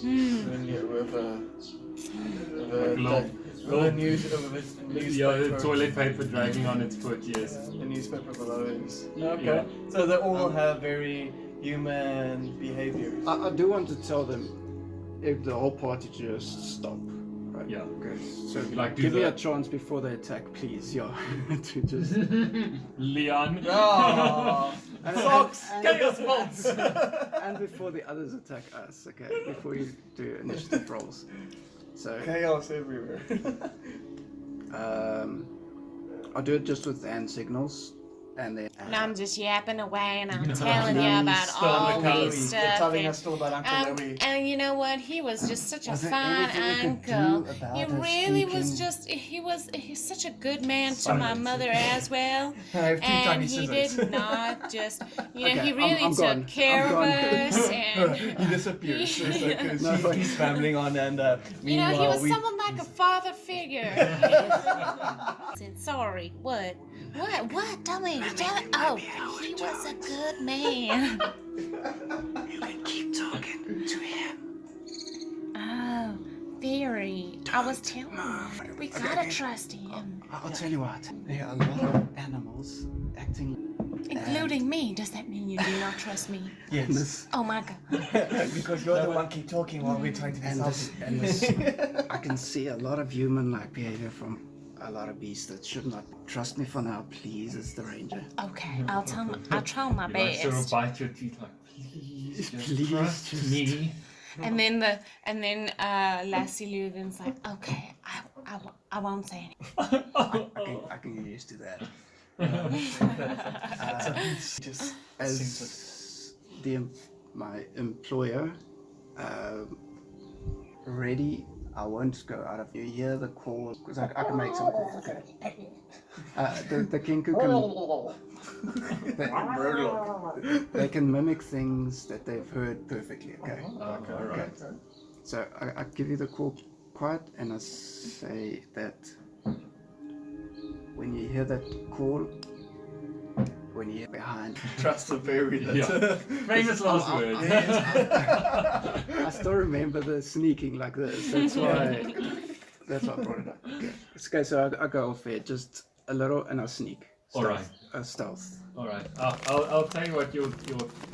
With a newspaper.
Yeah, the toilet paper dragging on its foot, yes.
The newspaper below is.
Yeah.
Okay. So they all have very human behavior.
I do want to tell them if the whole party just stop. Right?
Yeah.
Okay. So
Like, do
give me
the-
a chance before they attack, please. Yeah. To just.
Leon.
Oh,
Fox, chaos bolts.
And before the others attack us, okay? Before you do initiative rolls. So
chaos everywhere.
I'll do it just with hand signals, and then.
And I'm just yapping away and I'm telling you about
Still
all
in the
this
colours.
stuff.
You're telling
and-
us still about Uncle Louie.
and you know what? He was just such a
Was there
fine
anything we could
uncle.
do about
He
her
really was
speaking?
just he's such a good man to my mother as well.
I have two
And
tiny
he
scissors.
did not just he
Okay,
really
I'm
took
gone.
care
I'm
of
gone.
us and
He disappears. Because
No, but-
he's rambling on, and
you know, he
meanwhile
was
we.
someone like a father figure. Said, sorry, what? What? Tell me. Oh, he was a good man.
You can keep talking to him.
Oh, very. I was telling you, we gotta trust him.
I'll tell you what. There are a lot of animals acting.
Including me. Does that mean you do not trust me?
Yes.
This,
Oh my god.
Because you're the one keep talking while we're trying to be
and this, I can see a lot of human-like behavior from a lot of beasts that should not. Trust me for now, please, as the ranger.
Okay, I'll try my
You like sort of
best.
bite your teeth like, please, just
Please,
trust
just-
me.
And then Lassie Lugan's like, okay, I won't say anything.
I can get used to that.
just
As my employer, ready. I won't go out of. You hear the call because I can make some calls. Okay. The kinku can. They can mimic things that they've heard perfectly. Okay.
Okay, all right.
So I give you the call quiet, and I say that when you hear that call, when you're behind.
trust the fairy.
Yeah. Famous last words.
I still remember the sneaking like this. That's why I brought it up. Okay, so I go off there just a little, and I sneak.
All right.
Stealth.
All right. I'll tell you what. You're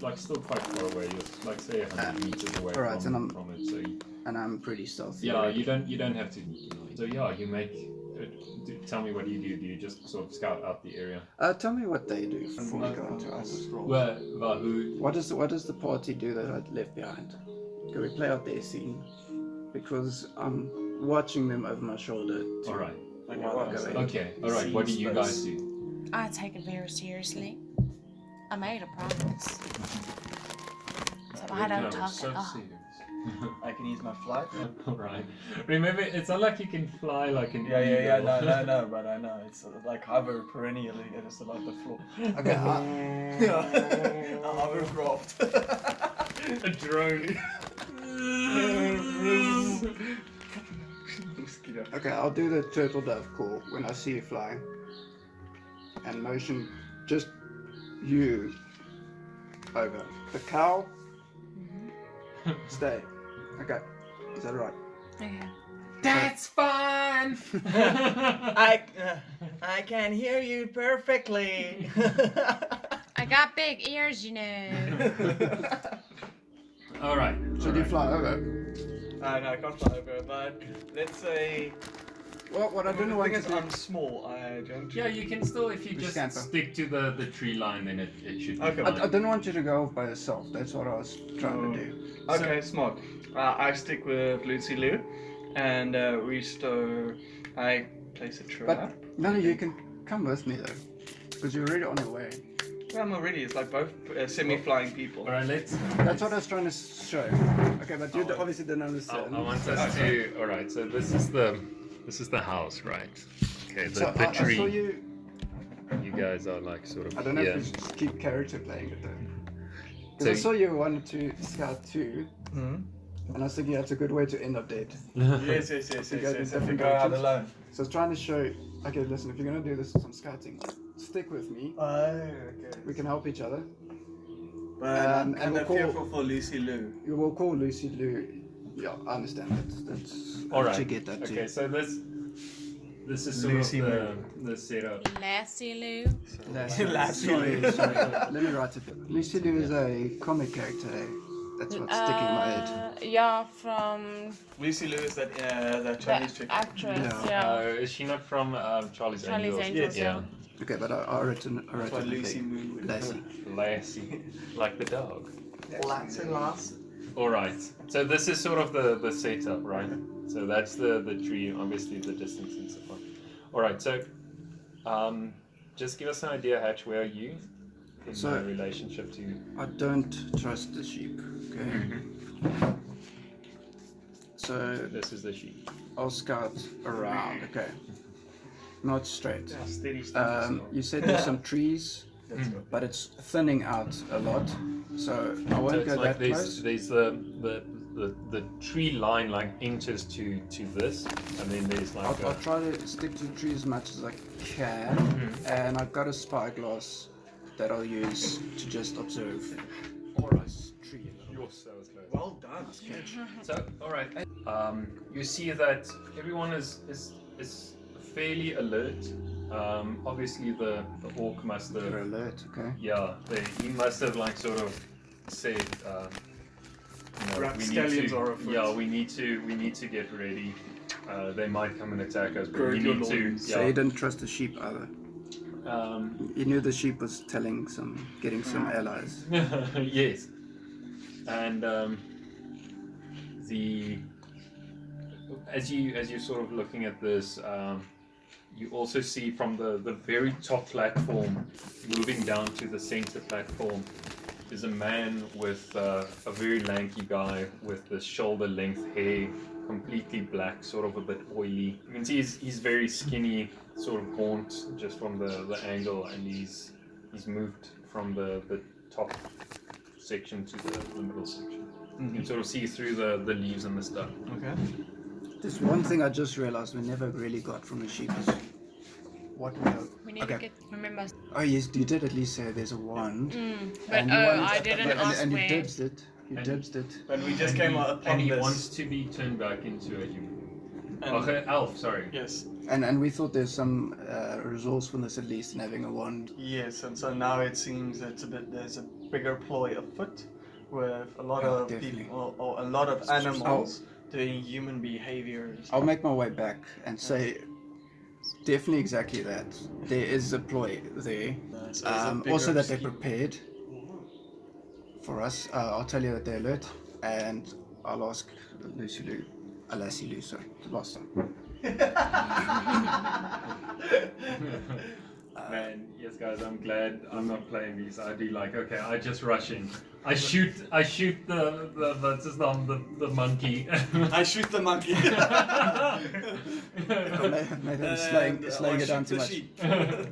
like still quite far away. You're like say 100 meters away
all right, and
from it. So
And I'm pretty stealthy.
yeah, you don't have to. So yeah, you make. Tell me what you do. Do you just sort of scout out the area?
Tell me what they do before we go into us.
Who?
What does the party do that I left behind? Can we play out their scene? Because I'm watching them over my shoulder.
All right.
Okay.
All right. What do you guys do?
I take it very seriously. I made a promise. So I don't talk at all.
I can use my flight.
Alright. Remember, it's not like you can fly like an
Yeah,
eagle.
no, but I know. It's like hover perennially, it is like the floor.
Okay.
A hovercraft.
A drone.
Okay, I'll do the turtle dove call when I see you flying. And motion just you over. The cow. Stay. Okay. Is that right?
Okay.
That's fine.
I can hear you perfectly.
I got big ears, you know.
Alright.
Should you fly over?
No, I can't fly over, but let's say.
Well, what I don't
The
want
thing
to
is,
do.
I'm small. I don't.
Yeah, you can still, if you just
scamper.
stick to the tree line, then it should be
Okay.
fine.
I don't want you to go off by yourself. That's what I was trying to do.
Okay, smart. I stick with Lucy Lou, and I place a trap.
But no, you can come with me though, because you're already on your way.
I'm already. It's like both semi-flying people.
Alright, let's.
That's what I was trying to show. Okay, but you obviously didn't
I
understand.
want us to. Alright, so this is the house, right? Okay,
So
the
I
tree.
saw you.
You guys are like sort of
I don't know
here.
if you should keep character playing it though.
So-
Because I saw you wanted to scout too,
Mhm.
and I was thinking that's a good way to end up dead.
Yes.
You go
If
different
you go out
directions.
alone.
So I was trying to show. Okay, listen. If you're gonna do this some scouting, stick with me.
Oh, okay.
We can help each other.
But
And
I'm kind
we'll
of
call-
fearful for Lucy Lou.
You will call Lucy Lou. Yeah, I understand that. That's.
Alright.
You get that too.
Okay, so this is sort
Lucy
of the setup.
Lassie Lou.
Lassie Lou.
Let me write it. Lucy Lou is a comic character. That's what's sticking in my head.
Yeah, from
Lucy Liu is that Chinese chick.
actress.
Yeah.
Yeah.
Is she not from Charlie's
Charlie's
Angels?
Angels,
Yeah.
Okay, but I wrote it.
That's why Lucy Moo.
Lassie.
Lassie, like the dog.
Lassie.
All right. So this is sort of the setup, right? So that's the tree, obviously the distance and so on. All right. So, just give us an idea, Hatch. Where are you in relationship to?
I don't trust the sheep. Okay. So
This is the sheep.
I'll scout around. Okay. Not straight.
Yeah, steady.
You said there's some trees, but it's thinning out a lot. So I won't
So it's
go
like
that close.
there's the tree line like enters to this, and then there's like
I'll try to stick to the tree as much as I can, and I've got a spyglass that I'll use to just observe this tree.
You're so close.
Well done.
So, all right. You see that everyone is fairly alert. Obviously, the orc must
They're
have.
alert, okay?
Yeah, he must have like sort of said.
Rapscallions are afoot.
Yeah, we need to get ready. They might come and attack us, but
Gird
we
your
need to.
loins.
So you didn't trust the sheep either. You knew the sheep was getting some allies.
Yes, and as you're sort of looking at this, you also see from the very top platform, moving down to the center platform, is a man with a very lanky guy with this shoulder-length hair, completely black, sort of a bit oily. You can see he's very skinny, sort of gaunt, just from the angle, and he's moved from the top section to the middle section. You can sort of see through the leaves and the stuff.
Okay.
There's one thing I just realized we never really got from the sheep is what we are.
We need to get remember.
Oh yes, you did at least say there's a wand.
But
you wanted-
I didn't ask
and you
where.
dibsed it. You
And-
dibsed it.
When we just came upon
and he
this.
wants to be turned back into a human.
And-
Okay, elf, sorry.
Yes.
And we thought there's some resourcefulness at least in having a wand.
Yes, and so now it seems that there's a bigger ploy afoot with a lot
Oh,
of
definitely.
people or a lot of animals doing human behaviors.
I'll make my way back and say definitely exactly that. There is a ploy there.
So there's a bigger
Also that they're
scheme.
prepared for us. I'll tell you that they're alert, and I'll ask Lucy Lou, Lassie Lou, sorry, the last time.
Man, yes guys, I'm glad I'm not playing these. I'd be like, okay, I just rush in. I shoot the what's his name, the monkey.
I shoot the monkey.
Maybe I'm slaying it down too much.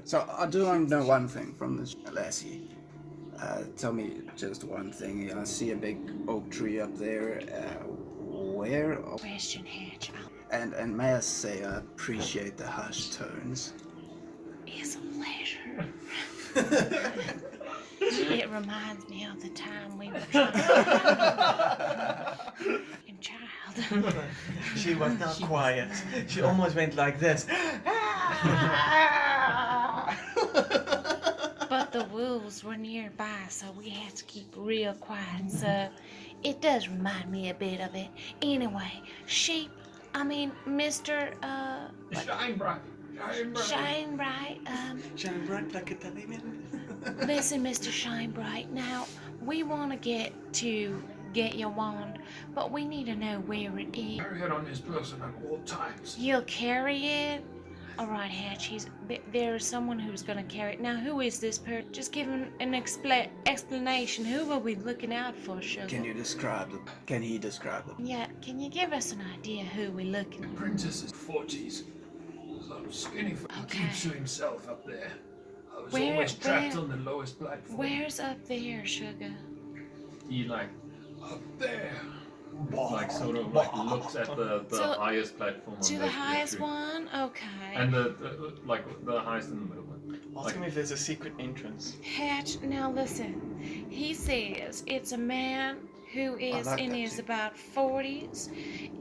So I do want to know one thing from this lassie. Tell me just one thing. I see a big oak tree up there. Where?
Question Hatch.
And may I say, I appreciate the hushed tones.
It's a pleasure. It reminds me of the time we were trying and child.
She was not quiet. She almost went like this.
But the wolves were nearby, so we had to keep real quiet. So it does remind me a bit of it. Anyway, sheep. I mean, Mr.
Shine bright.
Shine Bright.
Shine bright like a diamond.
Listen, Mr. Shine Bright. Now we want to get your wand, but we need to know where it is.
Carry it on his person at all times.
You'll carry it. All right, Hatch. There's someone who's gonna carry it. Now, who is this person? Just give him an explanation. Who are we looking out for, Sugar?
Can you describe them? Can he describe them?
Yeah. Can you give us an idea who we're looking?
Apprentice is 40s. Some skinny
Okay.
keeps to himself up there. I was
Where-
always trapped
where-
on the lowest platform.
Where's up there, Sugar?
He like up there. Like sort of like looks at the
So,
highest platform.
To
on
the highest
tree.
one? Okay.
And the highest in the middle one.
Ask him if there's a secret entrance.
Hatch, now listen. He says it's a man who is
like
in
that
his
too.
about 40s,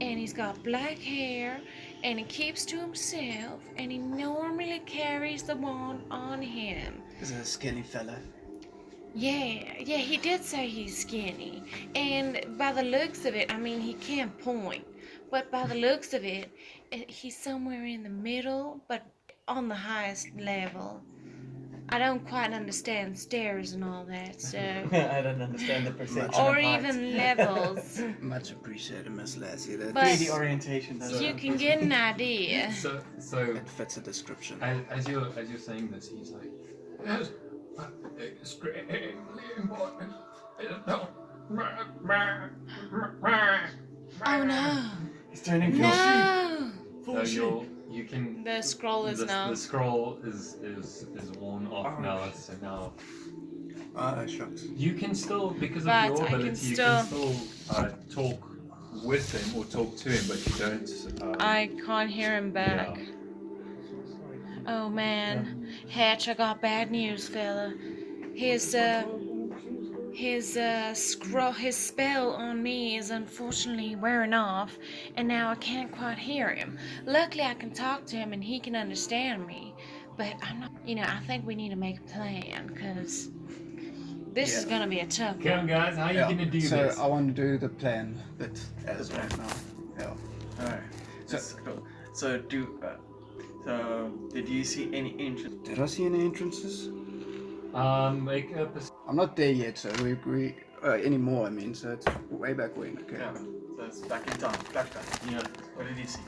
and he's got black hair, and he keeps to himself, and he normally carries the wand on him.
Is it a skinny fella?
Yeah, he did say he's skinny. And by the looks of it, I mean, he can't point. But by the looks of it, he's somewhere in the middle, but on the highest level. I don't quite understand stairs and all that, so.
I don't understand the perception
Or
of height.
even levels.
Much appreciated, Miss Lassie. That
But
3D orientation. Does
you can get an idea.
So
it fits a description.
as you're saying this, he's like, yes, extremely important.
Oh no.
He's turning full
No!
So you can.
The scroll is now.
The scroll is worn off
Oh,
now. So now
Shucks.
you can still, because of
But
your
I can
ability, you
still-
can still talk with him or talk to him, but you don't.
I can't hear him back.
Yeah.
Oh man, Hatch, I got bad news, fella. His spell on me is unfortunately wearing off, and now I can't quite hear him. Luckily, I can talk to him and he can understand me, but I'm not. I think we need to make a plan, cause this is gonna be a tough
Come on,
one.
guys, how are you gonna do
so
this?
I want to do the plan bit as
The
right
plan.
now. Yeah.
Alright. That's cool. So did you see any entrance?
Did I see any entrances?
Make a
I'm not there yet, so we anymore. I mean, so it's way back when. Okay.
Yeah. So it's back in time. Flashback. Yeah. What did you see?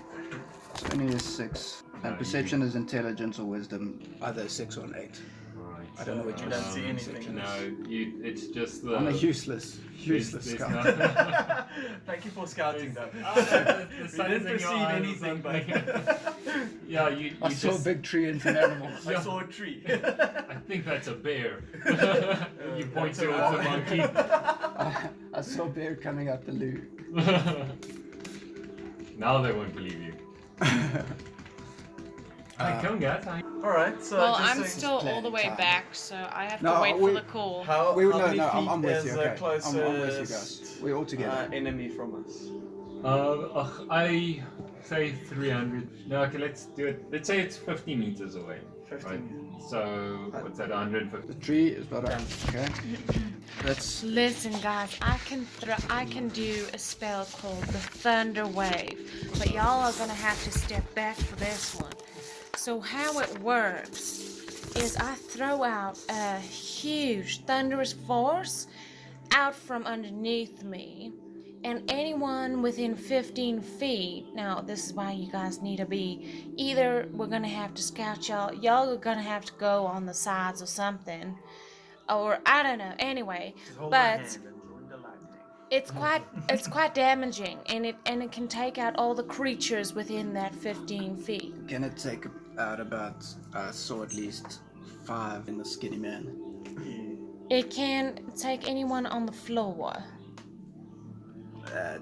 It's only a 6, and perception is intelligence or wisdom, either a 6 or an 8.
Right.
I don't know what
You don't see anything.
perception
No,
is.
it's just the.
I'm a useless
there's
scout.
no-
Thank you for scouting though.
the
We
sun's
didn't
in your
perceive
eyes or
anything, but
something. Yeah, you
I saw
just.
a big tree and some animals.
I saw a tree.
I think that's a bear. You point
That's a
towards the
monkey.
monkey.
I saw a bear coming out the loo.
Now they won't believe you. Alright, come on, guys.
Alright, so
Well,
just
I'm
saying,
still all the
plan
way
time.
back, so I have
No,
to wait for
we-
the call.
how
No,
many
I'm
feet
with
is
you.
the
Okay,
closest
I'm with you guys. We're all together.
enemy from us?
I say 300. No, okay, let's do it. Let's say it's 50 meters away.
50
right?
meters.
So, what's that, 150?
The tree is about okay. That's
Listen, guys, I can do a spell called the Thunder Wave, but y'all are gonna have to step back for this one. So how it works is I throw out a huge thunderous force out from underneath me, and anyone within 15 feet. Now, this is why you guys need to be. Either we're gonna have to scout y'all are gonna have to go on the sides or something. Or I don't know. Anyway, but it's quite damaging, and it can take out all the creatures within that 15 feet.
can it take out about I saw at least 5 in the skinny man.
It can take anyone on the floor.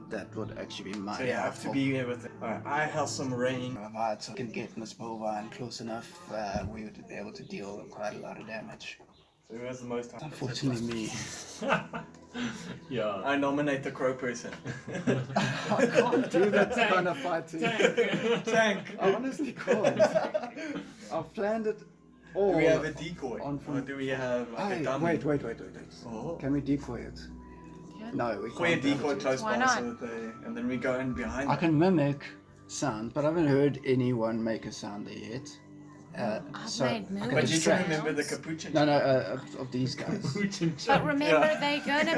That would actually be my
So you have to be with it. Alright, I have some rain.
If I can get this bovine close enough, we would be able to deal quite a lot of damage.
So who has the most time?
Unfortunately, me.
Yeah.
I nominate the crow person.
I can't do that kind of fighting.
Tank.
I honestly can't. I've planned it all.
Do we have a decoy?
on
Or do we have like a
Hey,
dummy?
wait.
Oh.
Can we decoy it? No, we
If we a
can't. do
decoy
it.
close
Why
by
not?
so that and then we go in behind
I
them.
can mimic sound, but I haven't heard anyone make a sound there yet.
I've
So
made
I
moves.
can
But you can
distract.
remember the capuchin.
No, of these guys.
But remember,
Yeah.
they're gonna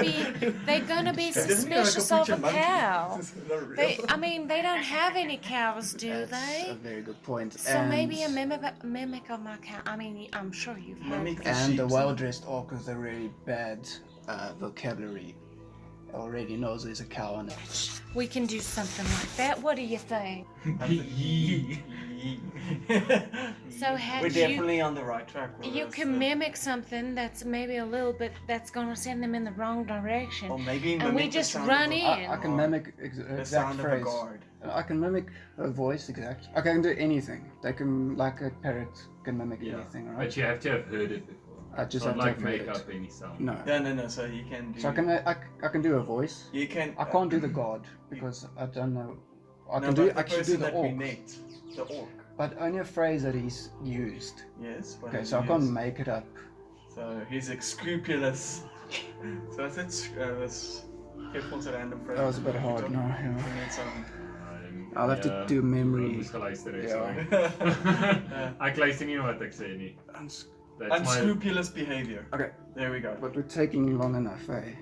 be
Doesn't he have a
suspicious of a
capuchin monkey?
cow.
This is not real.
They don't have any cows, do
That's
they?
a very good point.
So
and,
maybe a mimic of my cow. I mean, I'm sure you've heard.
Mimic the
And the
sheep.
well-dressed orc with a really bad vocabulary already knows there's a cow on it.
We can do something like that. What do you think? So have
We're
you?
definitely on the right track. with
You
this,
can mimic something that's maybe a little bit that's gonna send them in the wrong direction,
Or maybe
and
mimic
we
the
just
sound
run
of a-
in.
I can mimic
the
exact
sound of a
phrase.
guard.
I can mimic her voice exact. I can do anything. They can, like a parrot, can mimic
Yeah.
anything, right?
But you have to have heard it before.
I just
Not
have to
like
have heard
make
it.
up any sound.
No.
No. So you can do.
So I can do a voice.
You can.
I can't do the god because I don't know I
No,
can
but
do
the
actually do
person
the
that we
orc,
met, the orc.
but only a phrase that he's used.
Yes. What
Okay,
he
so I can't
used.
make it up.
So he's unscrupulous. So that's careful to random phrases.
That was a bit hard. No, yeah.
We need some.
I'll have to do memory.
Moes geluister het,
Ja.
sorry. Ek luister nie na wat ek sê nie. That's
Unscrupulous behavior.
Okay,
There we go.
but we're taking long enough, eh?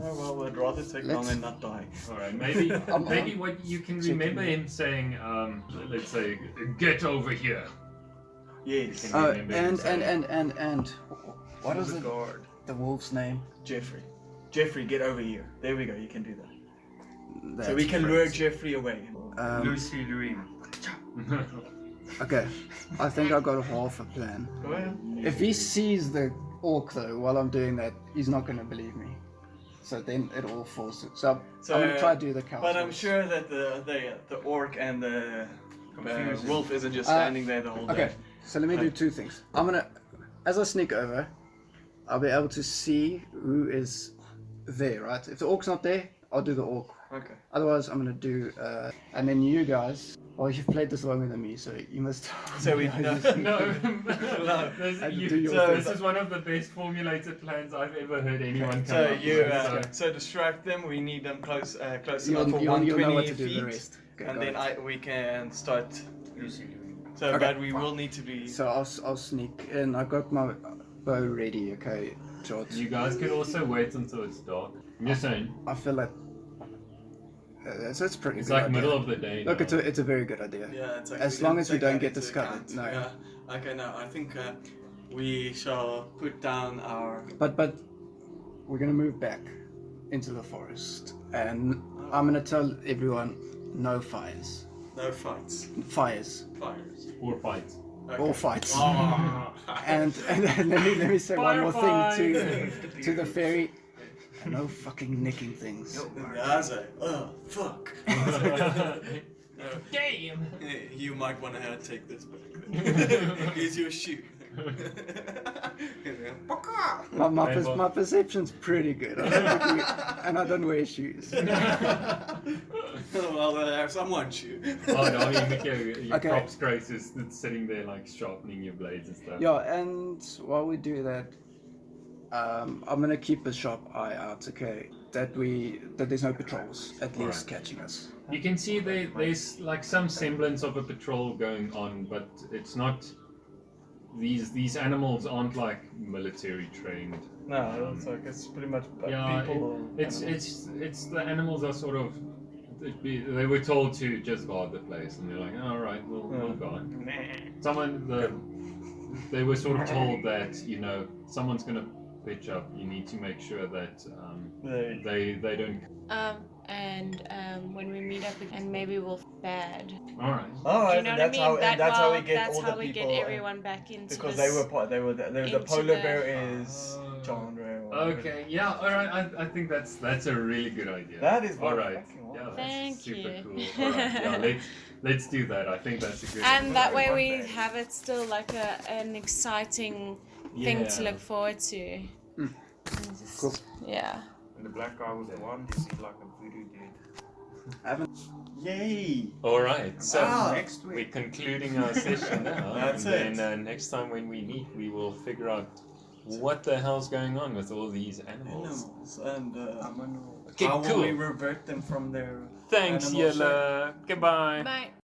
Oh, well, we'd rather take long and not die.
Alright, maybe what you can remember him saying, let's say, get over here.
Yes.
Can remember him saying.
And what is
the
it?
guard?
The wolf's name?
Jeffrey. Jeffrey, get over here. There we go. You can do that.
That's
So we can lure Jeffrey away.
Lucy Louis.
Okay, I think I got half a plan.
Go ahead.
If he sees the orc though while I'm doing that, he's not gonna believe me. So then it all falls. So I'm gonna try to do the cow.
But I'm sure that the orc and the wolf isn't just standing there the whole day.
Okay, so let me do two things. I'm gonna, as I sneak over, I'll be able to see who is there, right? If the orc's not there, I'll do the orc.
Okay.
Otherwise, I'm gonna do, and then you guys. Well, you've played this longer than me, so you must.
So we
No, this is one of the best formulated plans I've ever heard anyone come
So
up
you
with.
so distract them. We need them close enough
You'll
for
know what
120
to do
feet,
the rest. Okay,
and
got
then
it.
we can start.
Lucy Louis.
So,
Okay,
but we will need to be.
So I'll sneak in. I got my bow ready. Okay, George.
You guys could also wait until it's dark. I'm just saying,
I feel like it's pretty.
it's
good
like
idea.
middle of the day.
Look,
now.
it's a very good idea.
Yeah, it's
As long as we don't get discovered. No.
Yeah. Okay. No, I think we shall put down our.
But we're gonna move back into the forest, and I'm gonna tell everyone no fires.
No fights.
Fires.
Fires.
Or fights.
Okay.
All fights.
Oh.
And let me say one more thing
Firefight!
to the fairy. No fucking nicking things.
I was like, oh fuck.
Damn!
You might want to take this back. Here's your shoe.
My perception's pretty good. And I don't wear shoes.
Well, someone shoe.
Oh no, I mean, with your
Okay.
props grace is sitting there like sharpening your blades and stuff.
Yeah, and while we do that, I'm gonna keep a sharp eye out, okay? That there's no patrols at least catching us.
You can see there's like some semblance of a patrol going on, but it's not. These animals aren't like military trained.
No, it's like it's pretty much
Yeah,
people.
it's the animals are sort of. They were told to just guard the place, and they're like, all right, we'll guard. They were sort of told that someone's gonna pitch up. You need to make sure that they don't.
When we meet up again, maybe we'll bad.
All right.
Oh,
Do you know what I
that's
mean?
how
That,
that's
well,
how we get
that's
all
how
the
we
people.
get everyone back into
because
this.
they were the
into
polar
the-
bear is John Ray.
Okay. Yeah. All right. I think that's a really good idea.
That is
all right.
fucking
Yeah,
awesome.
that's
Thank
super
you.
cool. All right. Yeah. Let's do that. I think that's a good.
And that way we have it still like an exciting thing to
Yeah.
look forward to. And just-
Cool.
Yeah.
And the black guy with the wand is like a voodoo dude.
Yay!
All right. So
Next
we're
week.
concluding our session now,
That's
and
it.
then next time when we meet, we will figure out what the hell's going on with all these animals.
Animals and
Okay,
how will we
cool.
revert them from their
Thanks,
animal shape?
Yella. Goodbye.
Bye.